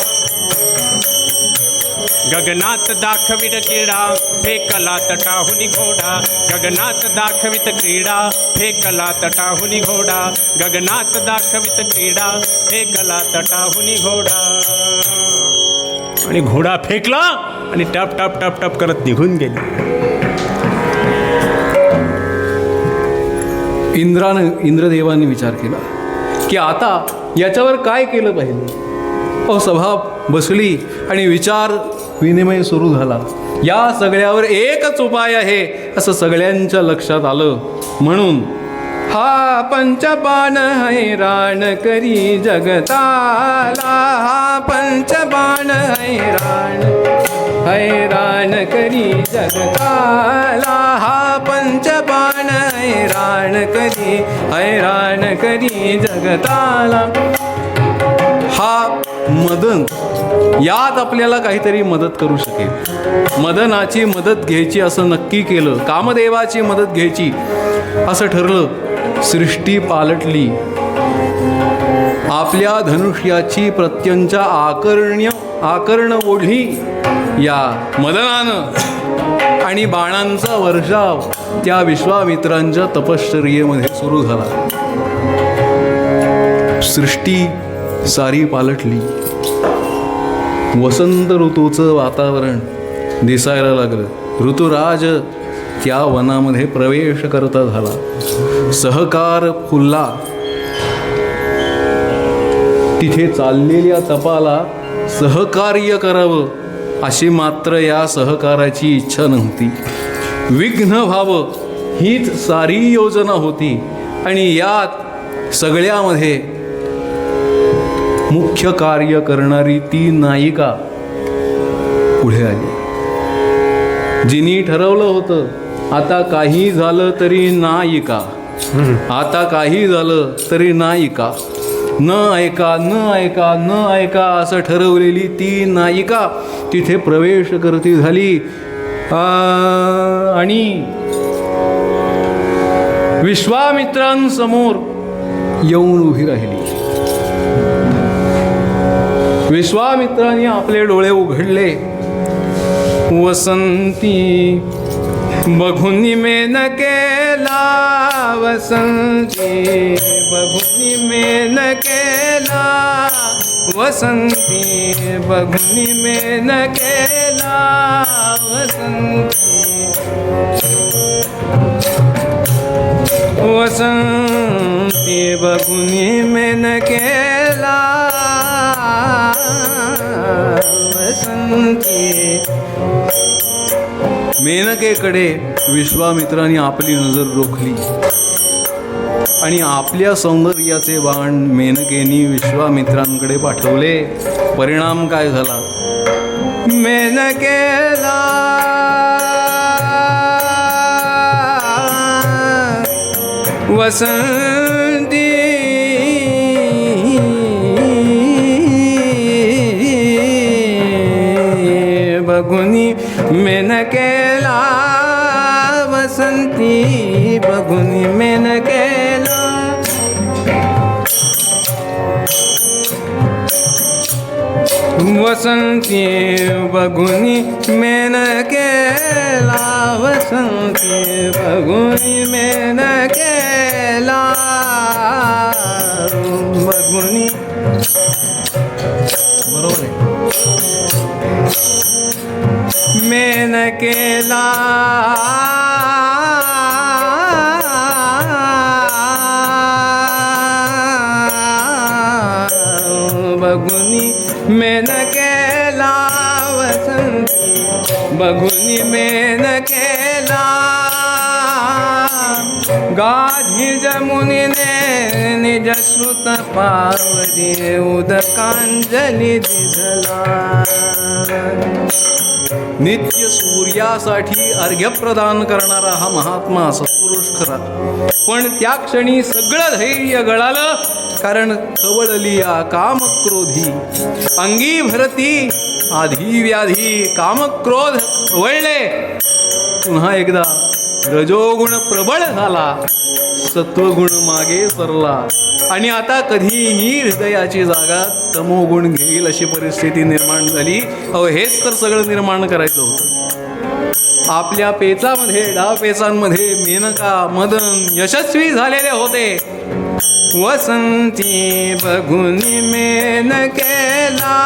गगनात दाखवित क्रीडा फेकला तटाहुनी घोडा. गगनात दाखवित क्रीडा फेकला तटाहुनी घोडा. गगनात दाखवित क्रीडा फेकला तटाहुनी घोडा. आणि घोडा फेकला आणि टप टप टप टप करत निघून गेली. इंद्रदेवाने विचार केला की आता याच्यावर काय केलं पाहिजे. सभा बसली आणि विचार विनिमय सुरू झाला. या सगळ्यावर एकच उपाय आहे असं सगळ्यांच्या लक्षात आलं. म्हणून हा पंचबाण हैराण करी जगताला. हा पंचबाण हैराण करी जगताला. हा पंचबाण हैराण करी जगताला. हा मदन यात आपल्याला काहीतरी मदत करू शकेल. मदनाची मदत घ्यायची असं नक्की केलं. कामदेवाची मदत घ्यायची असं ठरलं. सृष्टी पालटली. आपल्या धनुष्याची प्रत्यंचा आकर्ण ओढली या मदनानं आणि बाणांचा वर्षाव त्या विश्वामित्रांच्या तपश्चर्येमध्ये सुरू झाला. सृष्टी सारी पालटली. वसंत ऋतूचं वातावरण दिसायला लागलं. ऋतुराज त्या वनामध्ये प्रवेश करता झाला. सहकार फुलला. तिथे चाललेल्या तपाला सहकार्य करावं अशी मात्र या सहकाराची इच्छा नव्हती. विघ्न व्हावं हीच सारी योजना होती. आणि यात सगळ्यामध्ये मुख्य कार्य करणारी ती नायिका पुढे आली. जिनी ठरवलं होतं आता काही झालं तरी नायिका, आता काही झालं तरी नायिका, न ऐका न ऐका न ऐका असं ठरवलेली ती नायिका तिथे प्रवेश करती झाली. आणि विश्वामित्रांसमोर येऊन उभी राहिली. विश्वामित्रांनी आपले डोळे उघडले. वसंती बघुनी मेन केला, वसंती बघुनी मेन केला, वसंती बघुनी मेन केला, वसंती वसंती बघुनी मेन केला, वसंती. मेनकेकडे विश्वामित्राने आपली नजर रोखली आणि आपल्या सौंदर्याचे बाण मेनकेने विश्वामित्रांकडे पाठवले. परिणाम काय झाला? मेनकेला वसंती बघुनी मेनकेला, वसंती बघुनी मेनकेला. वसंती बघुनी मेनकेला, वसंती बघुनी मेनकेला, बघुनी. बरोबर आहे. मेनकेला बघुनी मेनकेला, वसंती बघुनी मेनकेला. गाधी जमुनीने निज सुत पावरी उदकांजली दिधला. नित्य सूर्यासाठी अर्घ्य प्रदान करणारा हा महात्मा सत्पुरुष खरा. पण त्या क्षणी सगळं धैर्य गळालं. कारण खवळली या कामक्रोधी अंगी भरती आधी व्याधी. कामक्रोध वळले. पुन्हा एकदा रजोगुण प्रबळ झाला, सत्वगुण मागे सरला. आणि आता कधीही हृदयाची जागा तमोगुण घेईल अशी परिस्थिती निर्माण झाली. हेच तर सगळं निर्माण करायचं होतं. आपल्या पेचामध्ये डावपेचांमध्ये मेनका मदन यशस्वी झालेले होते. वसंती बघुनी मेनकेला,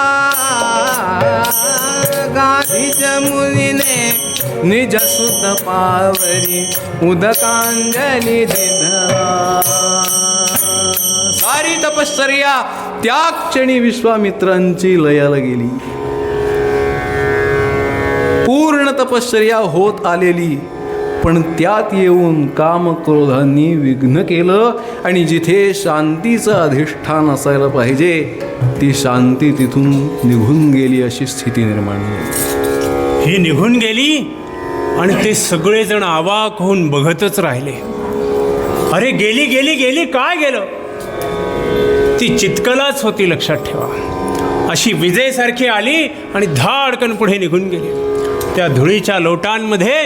गाधीच्या मुलीने निज सुत पावरी उदकांजली दिधला. सारी तपश्चर्या त्या क्षणी विश्वामित्रांची लयाला गेली. पूर्ण तपश्चर्या होत आलेली, पण त्यात येऊन कामक्रोधांनी विघ्न केलं. आणि जिथे शांतीचं अधिष्ठान असायला पाहिजे ती शांती तिथून निघून गेली अशी स्थिती निर्माण झाली. ही निघून गेली आणि ते सगळेजण अवाक होऊन बघतच राहिले. अरे गेली गेली गेली, काय गेलं? ती चितकलाच होती, लक्षात ठेवा. अशी विजेसारखी आली आणि धाडकन पुढे निघून गेली. त्या धुळीच्या लोटांमध्ये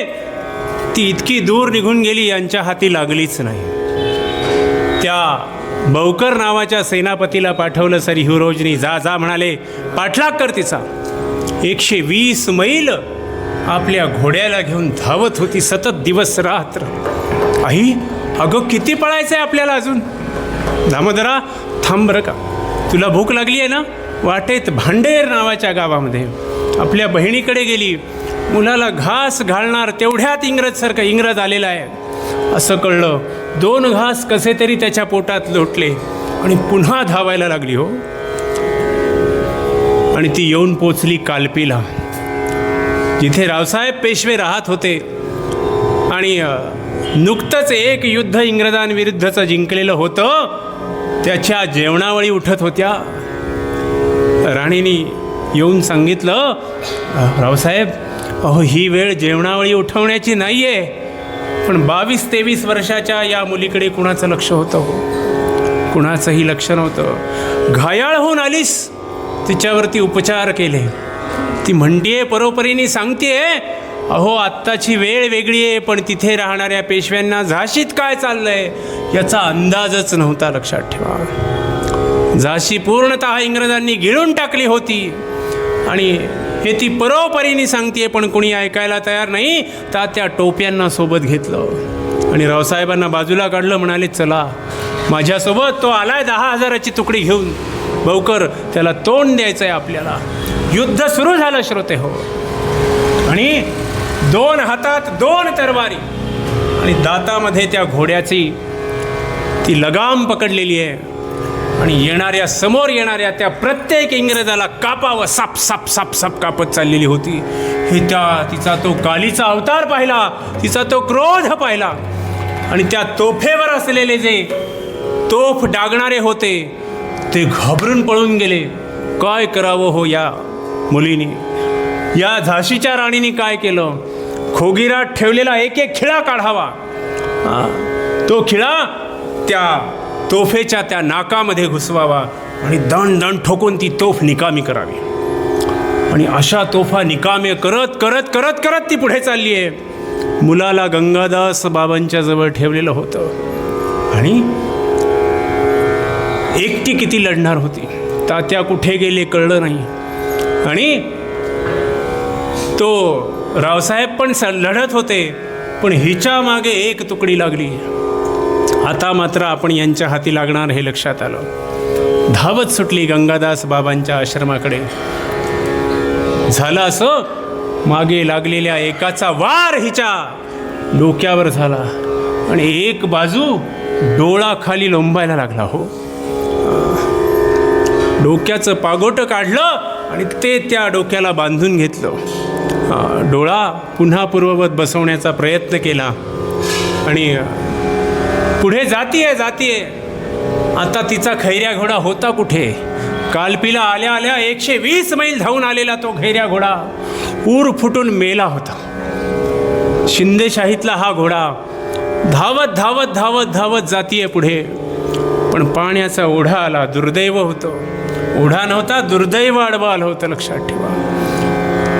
ती इतकी दूर निघून गेली, यांच्या हाती लागलीच नाही. त्या बौकर नावाच्या सेनापतीला पाठवलं. सर हिरोजनी जा जा म्हणाले, पाठलाग कर तिचा. 120 मैल आपल्या घोड्याला घेऊन धावत होती सतत दिवस रात्र. आई, अगं किती पळायचं आहे आपल्याला अजून. दामोदरा थांब बरं का, तुला भूक लागली आहे ना. वाटेत भांडेर नावाच्या गावामध्ये आपल्या बहिणीकडे गेली. मुलाला घास घालणार तेवढ्यात इंग्रज आलेला आहे असं कळलं. 2 घास कसे तरी त्याच्या पोटात लोटले आणि पुन्हा धावायला लागली हो. आणि ती येऊन पोचली कालपीला, जिथे रावसाहेब पेशवे राहत होते. आणि नुकतंच एक युद्ध इंग्रजांविरुद्धचं जिंकलेलं होतं, त्याच्या जेवणावळी उठत होत्या. राणीनी येऊन सांगितलं, रावसाहेब, अहो ही वेळ जेवणावळी उठवण्याची नाही आहे. पण 22-23 वर्षाच्या या मुलीकडे कुणाचं लक्ष होतं हो? कुणाचंही लक्ष नव्हतं. घायाळ होऊन आलीस, तिच्यावरती उपचार केले. ती म्हणतीये, परोपरीने सांगतेय, अहो आत्ताची वेळ वेगळी आहे, पण तिथे राहणाऱ्या पेशव्यांना झाशीत काय चाललंय याचा अंदाजच नव्हता. लक्षात ठेवा, झाशी पूर्णतः इंग्रजांनी गिळून टाकली होती. आणि हे ती परोपरीने सांगतेय, पण कुणी ऐकायला तयार नाही. त्या टोप्यांना सोबत घेतलं आणि रावसाहेबांना बाजूला काढलं. म्हणाले, चला माझ्यासोबत. तो आलाय 10,000ची तुकडी घेऊन, लवकर त्याला तोंड द्यायचं आहे आपल्याला. युद्ध सुरू झालं श्रोते हो. आणि 2 हातात 2 तरवारी आणि दातामध्ये त्या घोड्याची ती लगाम पकडलेली आहे. आणि समोर येणाऱ्या त्या प्रत्येक इंग्रजाला कापावं, साप साप साप साप कापत चाललेली होती. हे तिचा तो कालीचा अवतार पाहिला, तिचा तो क्रोध पाहिला. आणि त्या तोफेवर असलेले जे तोफ डागणारे होते ते घाबरून पळून गेले. काय करावं हो या मुलीने. या झाशीच्या राणीने काय केलं, खोगीरात ठेवलेला एक खिळा काढावा. तो खिळा त्या तोफेच्या त्या नाकामध्ये घुसवावा आणि दण ठोकून ती तोफ निकामी करावी. आणि अशा तोफा निकामे करत करत करत करत ती पुढे चालली आहे. मुलाला गंगादास बाबांच्या जवळ ठेवलेलं होतं. आणि एकटी किती लढणार होती. तात्या कुठे गेले कळलं नाही. आणि तो रावसाहेब पण लढत होते, पण हिच्या मागे एक तुकडी लागली. आता मात्र आपण यांच्या हाती लागणार हे लक्षात आलं. धावत सुटली गंगादास बाबांच्या आश्रमाकडे. झालं असं, मागे लागलेल्या एकाचा वार हिच्या डोक्यावर झाला आणि एक बाजू डोळा खाली लोंबायला लागला हो. डोक्याचं पागोटं काढलं आणि ते त्या डोक्याला बांधून घेतलं. डोळा पुन्हा पूर्ववत बसवण्याचा प्रयत्न केला आणि पुढे जातीये. आता तिचा खैऱ्या घोडा होता कुठे. कालपीला आल्या आल्या 120 मैल धावून आलेला तो खैऱ्या घोडा ऊर फुटून मेला होता. शिंदेशाहीतला हा घोडा धावत धावत धावत धावत जातीये पुढे. पण पाण्याचा ओढा आला. दुर्दैव होतं, ओढा नव्हता, दुर्दैव आडवा आलं होतं. लक्षात ठेवा,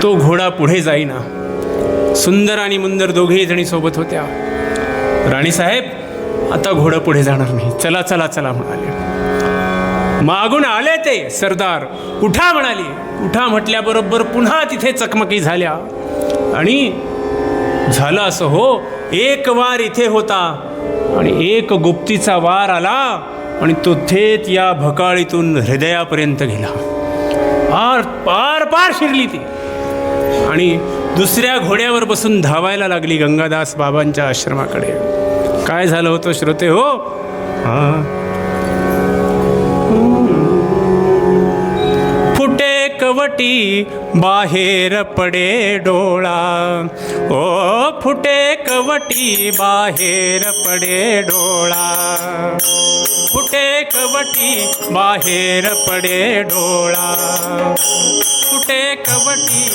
तो घोडा पुढे जाईना. सुंदर आणि मुंदर दोघेही जणी सोबत होत्या. राणीसाहेब, आता घोडं पुढे जाणार नाही, चला चला चला म्हणाले. मागून आले ते सरदार, उठा म्हणाली. उठा म्हटल्याबरोबर पुन्हा तिथे चकमकी झाल्या. आणि झालं असं हो, एक वार इथे होता आणि एक गुप्तीचा वार आला आणि तो थेट या भकाळीतून हृदयापर्यंत गेला. पार पार शिरली ती आणि दुसऱ्या घोड्यावर बसून धावायला लागली गंगादास बाबांच्या आश्रमाकडे. काय झालं होतं श्रोते हो. फुटे कवटी बाहेर पडे डोळा, ओ फुटे कवटी बाहेर पडे डोळा, फुटे कवटी बाहेर पडे डोळा, फुटे कवटी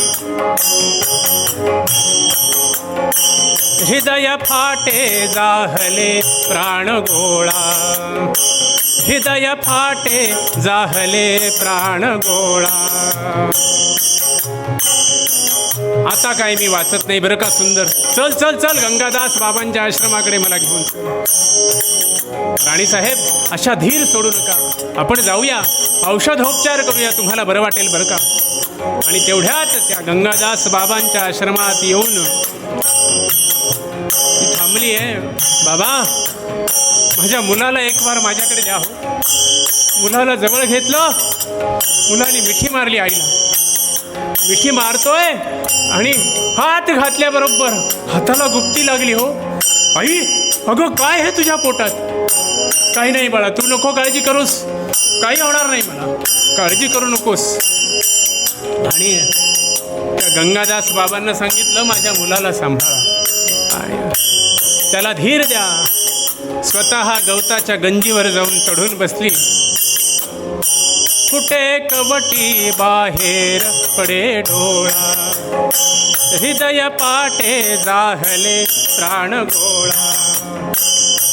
हृदय फाटे जाहले प्राण गोळा, हृदय फाटे जाहले प्राण गोळा. आता काय मी वाचत नाही बरं का सुंदर. चल चल चल गंगादास बाबांच्या आश्रमाकडे मला घेऊन चल. राणीसाहेब, अशा धीर सोडू नका, आपण जाऊया, औषधोपचार करूया, तुम्हाला बरं वाटेल बरं का. आणि तेवढ्यात त्या गंगादास बाबांच्या आश्रमात येऊन ती थांबली आहे. बाबा, माझ्या मुलाला एक वार माझ्याकडे द्या हो. मुलाला जवळ घेतलं, मुलाने मिठी मारली आईला. मिठी मारतोय आणि हात घातल्याबरोबर हाताला गुप्ती लागली हो. आई, अगं काय हे तुझ्या पोटात? काही नाही बाळा, तू नको काळजी करूस, काही होणार नाही, मला काळजी करू नकोस. आणि त्या गंगादास बाबांना सांगितलं, माझ्या मुलाला सांभाळा आणि त्याला धीर द्या. स्वतः गवताच्या गंजीवर जाऊन चढून बसली. फुटे कवटी बाहेर पडे डोळा, हृदय पाटे जाहले प्राण गोळा.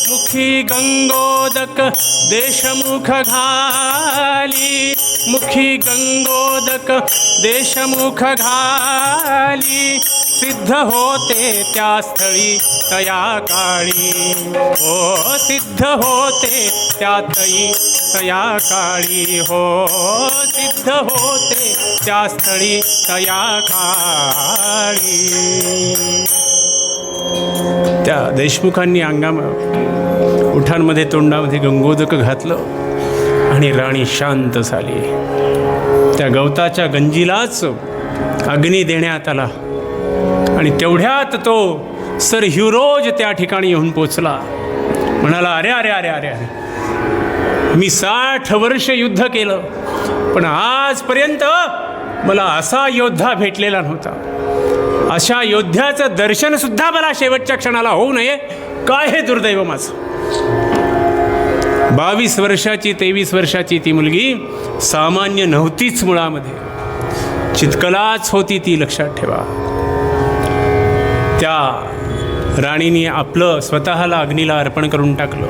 मुखी गंगोदक देशमुख घाली, मुखी गंगोदक देशमुख घाली. सिद्ध होते त्या स्थळी तया काळी, हो सिद्ध होते त्या तया काळी, हो सिद्ध होते त्या स्थळी तया काळी. त्या देशमुखांनी उठांमध्ये तोंडामध्ये गंगोदक घातलं आणि राणी शांत झाली. त्या गवताच्या गंजीलाच अग्नी देण्यात आला आणि तेवढ्यात तो सर ह्युरोज त्या ठिकाणी येऊन पोचला. म्हणाला, अरे अरे अरे अरे अरे, मी 60 वर्ष युद्ध केलं, पण आजपर्यंत मला असा योद्धा भेटलेला नव्हता. अशा योद्ध्याचं दर्शन सुद्धा मला शेवटच्या क्षणाला होऊ नये, काय हे दुर्दैव माझं. 22 वर्षाची 23 वर्षाची ती मुलगी सामान्य नव्हतीच, मुळामध्ये चितकलाच होती ती, लक्षात ठेवा. त्या राणीने आपलं स्वतःला अग्नीला अर्पण करून टाकलं.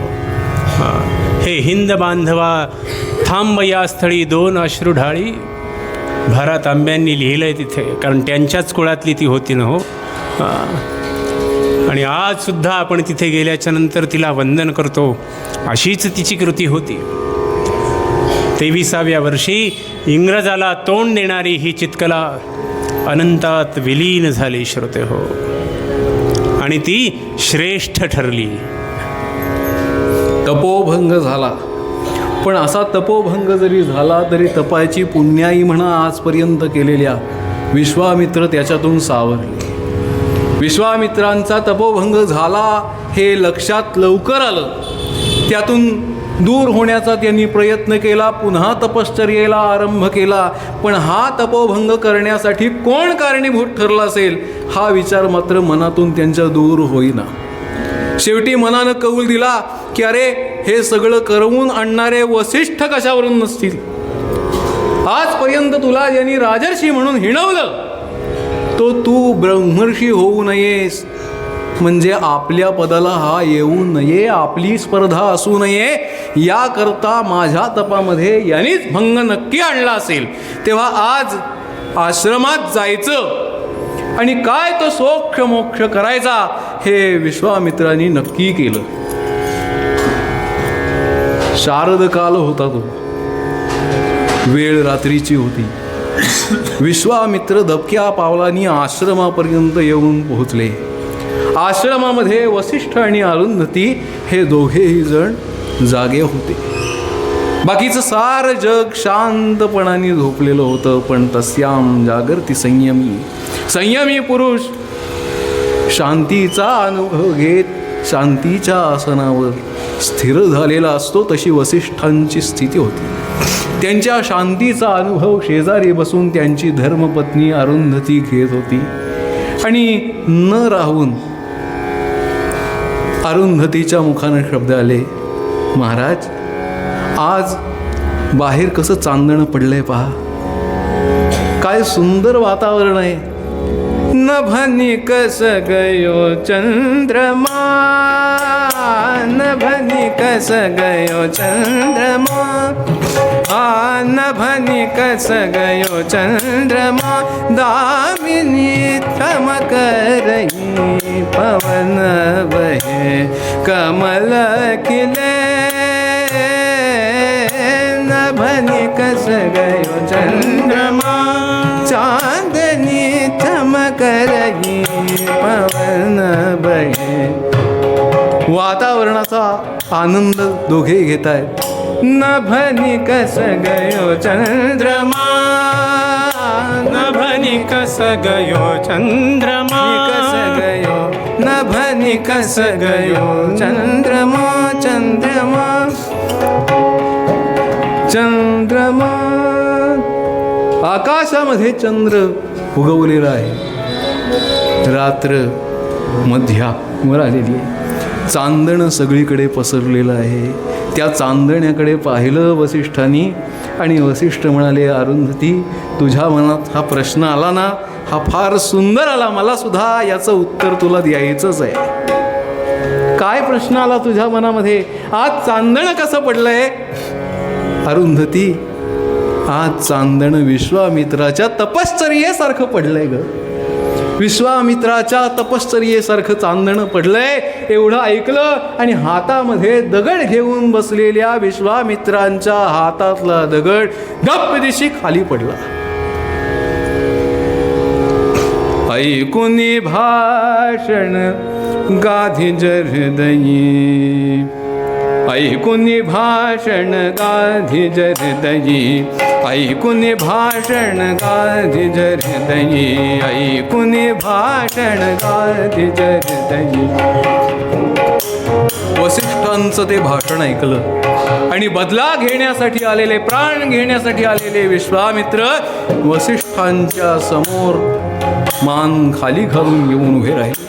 हे हिंद बांधवा थांब या स्थळी 2 अश्रू ढाळी. भारत आंब्यांनी लिहिलं आहे तिथे, कारण त्यांच्याच कुळातली ती होती ना हो. आणि आजसुद्धा आपण तिथे गेल्याच्या नंतर तिला वंदन करतो, अशीच तिची कृती होती. 23व्या वर्षी इंग्रजाला तोंड देणारी ही चितकला अनंतात विलीन झाली, श्रोते हो. आणि ती श्रेष्ठ ठरली. तपोभंग झाला, पण असा तपोभंग जरी झाला तरी तपाची पुण्याई म्हणा आजपर्यंत केलेल्या विश्वामित्र त्याच्यातून सावरले. विश्वामित्रांचा तपोभंग झाला हे लक्षात लवकर आलं. त्यातून दूर होण्याचा त्यांनी प्रयत्न केला, पुन्हा तपश्चर्येला आरंभ केला. पण हा तपोभंग करण्यासाठी कोण कारणीभूत ठरला असेल हा विचार मात्र मनातून त्यांच्या दूर होईना. शेवटी मनानं कौल दिला की अरे, हे सगळं करवून आणणारे वसिष्ठ कशावरून नसतील. आजपर्यंत तुला ज्यांनी राजर्षी म्हणून हिणवलं, तो तू ब्रह्मर्षी होऊ नयेस, म्हणजे आपल्या पदाला हा येऊ नये, आपली स्पर्धा असू नये, याकरता माझ्या तपामध्ये यांनीच भंग नक्की आणला असेल. तेव्हा आज आश्रमात जायचं आणि काय तो सोक्ष मोक्ष करायचा हे विश्वामित्रांनी नक्की केलं. शारद काल होता तो, वेळ रात्रीची होती. विश्वामित्र दबक्या पावलांनी आश्रमापर्यंत येऊन पोहोचले. आश्रमामध्ये वसिष्ठ आणि अरुंधती हे दोघेही जण जागे होते. बाकीचं सारं जग शांतपणाने झोपलेलं होतं, पण तस्याम जागरती संयमी पुरुष शांतीचा अनुभव घेत शांतीच्या आसनावर स्थिर झालेला असतो, तशी वसिष्ठांची स्थिती होती. त्यांच्या शांतीचा अनुभव शेजारी बसून त्यांची धर्मपत्नी अरुंधती घेत होती. आणि न राहून अरुंधतीच्या मुखाने शब्द आले, महाराज, आज बाहेर कसं चांदणं पडलंय पहा, काय सुंदर वातावरण आहे. नभनी कस गयो चंद्रमा, नभनी कस गयो चंद्रमा, नभनी कस गयो चंद्रमा, दामिनी चमक रही पवन बहे, कमल खिले, नभनी कस गयो चंद्रमा, करही पवन बहे. वातावरणाचा आनंद दोघे घेत आहेत. नभनी कस गयो चंद्रमा, नभनी कस गयो चंद्रमा, कस गयो नभनी कस गयो चंद्रमा. चंद्रमा चंद्रमा आकाशामध्ये चंद्र उगवलेला आहे. रात्र मध्यावर आलेली आहे. चांदणं सगळीकडे पसरलेलं आहे. त्या चांदण्याकडे पाहिलं वसिष्ठांनी आणि वसिष्ठ म्हणाले, अरुंधती, तुझ्या मनात हा प्रश्न आला ना, हा फार सुंदर आला. मला सुद्धा याचं उत्तर तुला द्यायचंच आहे. काय प्रश्न आला तुझ्या मनामध्ये? आज चांदणं कसं पडलंय? अरुंधती, आज चांदणं विश्वामित्राच्या तपश्चर्येसारखं पडलंय ग. विश्वामित्राच्या तपश्चर्येसारखं चांदणं पडलंय. एवढं ऐकलं आणि हातामध्ये दगड घेऊन बसलेल्या विश्वामित्रांच्या हातातला दगड गप्पदिशी खाली पडला. ऐकून भाषण गाधिज हृदयी, ऐकून भाषण गाधिज हृदयी, ऐकून भाषण गाधिज हृदयी, ऐकून भाषण गाधिज हृदयी. वसिष्ठांचं ते भाषण ऐकलं आणि बदला घेण्यासाठी आलेले, प्राण घेण्यासाठी आलेले विश्वामित्र वसिष्ठांच्या समोर मान खाली घालून येऊन उभे राहिले.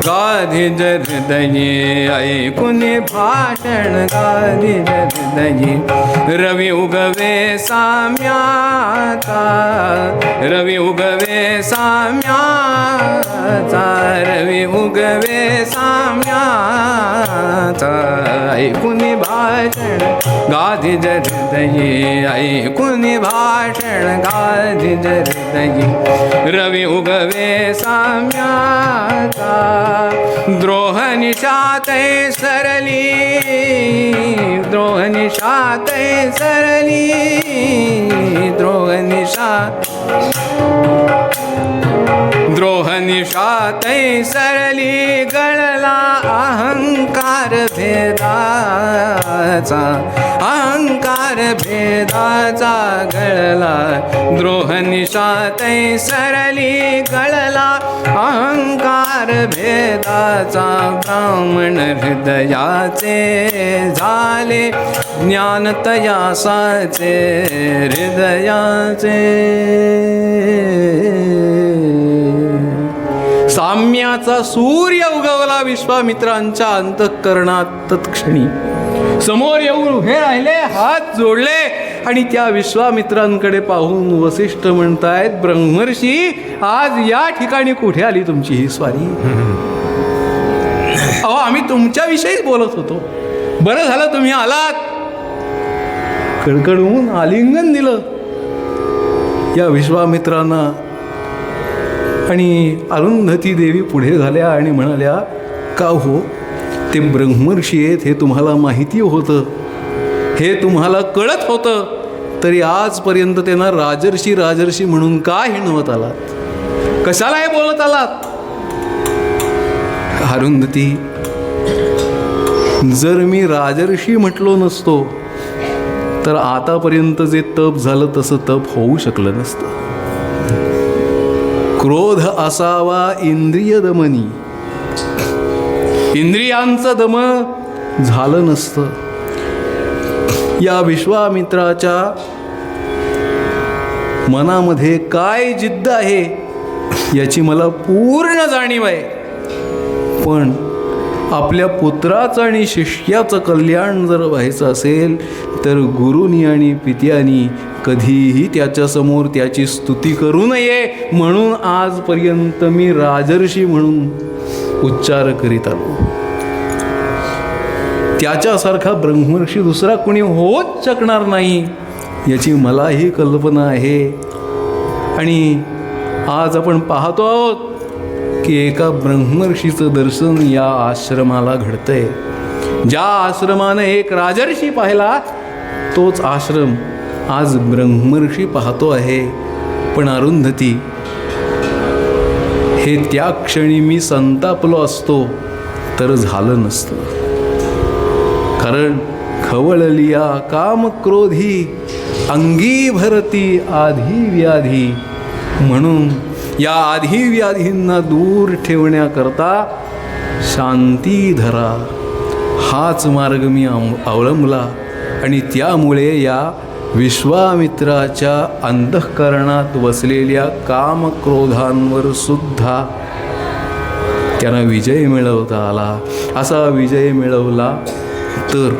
गाधिज हृदयी, ऐकून भाषण गाधिज हृदयी. रवी उगवे साम्याचा, रवी उगवे साम्याचा, रवी उगवे साम्याचा. ऐकून भाषण गाधिज हृदयी, ऐकून भाषण गाधिज हृदयी. रवी उगवे साम्याचा, द्रोह निशातै सरली, द्रोह निशातै सरली, द्रोह निशा, द्रोह निशातै सरली. गळला अहंकार भेदाचा, अहंकार भेदाचा गळला. द्रोह निशातै सरली गळला अहंकार भेदाचा. ब्राह्मण हृदयाचे झाले ज्ञान तयासाचे, हृदयाचे. साम्याचा सूर्य उगवला विश्वामित्रांच्या अंतःकरणात तत्क्षणी. समोर येऊन उभे राहिले, हात जोडले आणि त्या विश्वामित्रांकडे पाहून वसिष्ठ म्हणतायत, ब्रह्मर्षी, आज या ठिकाणी कुठे आली तुमची ही स्वारी? अहो, आम्ही तुमच्याविषयीच बोलत होतो. बरं झालं तुम्ही आलात. कडकडून आलिंगन दिलं या विश्वामित्रांना आणि अरुंधती देवी पुढे झाल्या आणि म्हणाल्या, का हो, ते ब्रह्मर्षी आहेत हे तुम्हाला माहिती होतं, हे तुम्हाला कळत होतं, तरी आजपर्यंत त्यांना राजर्षी राजर्षी म्हणून का हिणवत आलात? कशाला हे बोलत आलात? अरुंधती, जर मी राजर्षी म्हटलो नसतो तर आतापर्यंत जे तप झालं तसं तप होऊ शकलं नसतं. क्रोध असावा इंद्रिय दमनी, इंद्रियांचं दम झालं नसतं. या विश्वामित्राच्या मनामध्ये काय जिद्द आहे याची मला पूर्ण जाणीव आहे. पण आपल्या पुत्राचं आणि शिष्याचं कल्याण जर व्हायचं असेल तर गुरुनी आणि पित्यानी कधीही त्याच्यासमोर त्याची स्तुती करू नये, म्हणून आजपर्यंत मी राजर्षी म्हणून उच्चार करीत आलो. त्याच्यासारखा ब्रह्मर्षी दुसरा कोणी होत शकणार नाही याची मलाही कल्पना आहे. आणि आज आपण पाहतो आहोत की एका ब्रह्मर्षीचं दर्शन या आश्रमाला घडतंय. ज्या आश्रमानं एक राजर्षी पाहिला तोच आश्रम आज ब्रह्मर्षी पाहतो आहे. पण अरुंधती, हे त्या क्षणी मी संतापलो असतो तर झालं नसतं. कारण खवळलिया काम क्रोधी अंगी भरती आधी व्याधी. म्हणून या आधी व्याधींना दूर ठेवण्याकरता शांती धरा हाच मार्ग मी अवलंबला. आणि त्यामुळे या विश्वामित्राच्या अंतःकरणात वसलेल्या कामक्रोधांवर सुद्धा त्यांना विजय मिळवता आला. असा विजय मिळवला तर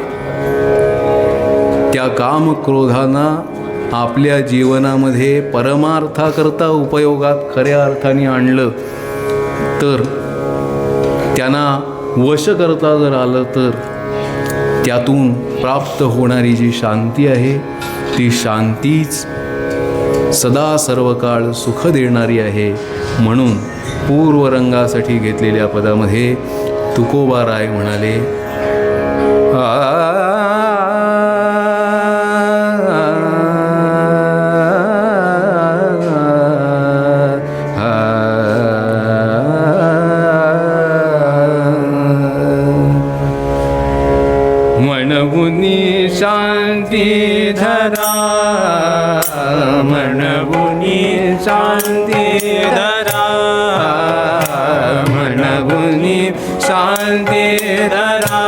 त्या कामक्रोधांना आपल्या जीवनामध्ये परमार्थाकरता उपयोगात खऱ्या अर्थाने आणलं तर, त्यांना वश करता जर आलं तर त्यातून प्राप्त होणारी जी शांती आहे ती शांतीच सदा सर्व काळ सुख देणारी आहे. म्हणून पूर्वरंगासाठी घेतलेल्या पदामध्ये तुकोबाराय म्हणाले, म्हणुनी शांती धरा, म्हणुनी शांती धरा, म्हणुनी शांती धरा,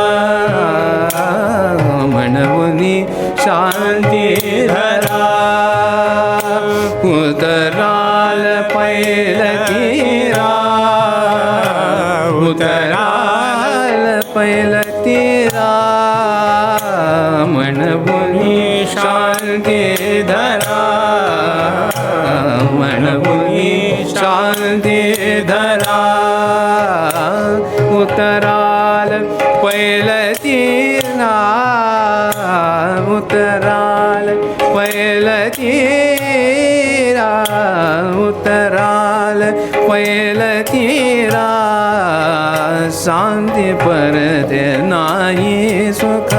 म्हणुनी शांती धरा. उतराल पैलतीरा, उतराल पैलतीरा, म्हणुनी शांती धरा, म्हणुनी शांती धरा. उतराल पैलतीरा, उतराल पैलतीरा, उतराल पैलतीरा. शांती परते नाही सुख,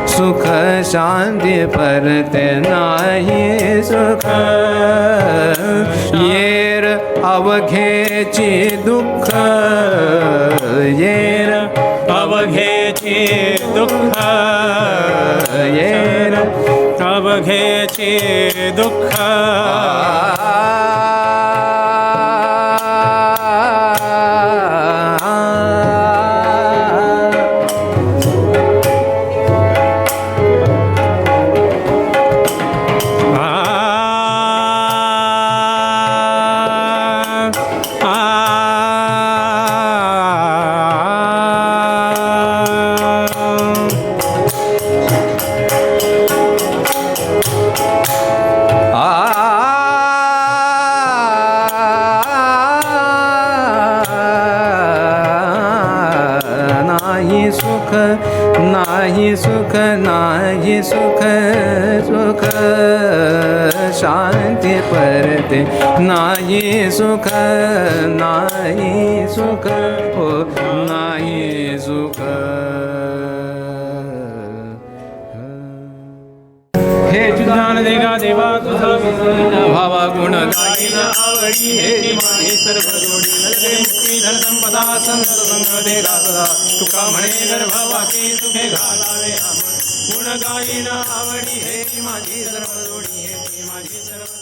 सुख शांती परते नाही सुख. येर अवघेची दुःख, येर अवघेची दुःख, येर अवघेची दुःख. नाही सुख, नाही सुख, नाही सुख, सुख शांती परते नाही सुख, नाही सुख, हो नाही सुख. हे ज्ञान देगा देवा तुझा भावा गुण गाईन आवडी हे माझे सर्व जोडी नलगे मुक्ती धन संपदा संत संग देगा सदा. तुका म्हणे गर्भवासी सुखे घालावे आमन. गुण गाईन आवडी हे माझी सर्व जोडी हे माझी सर्व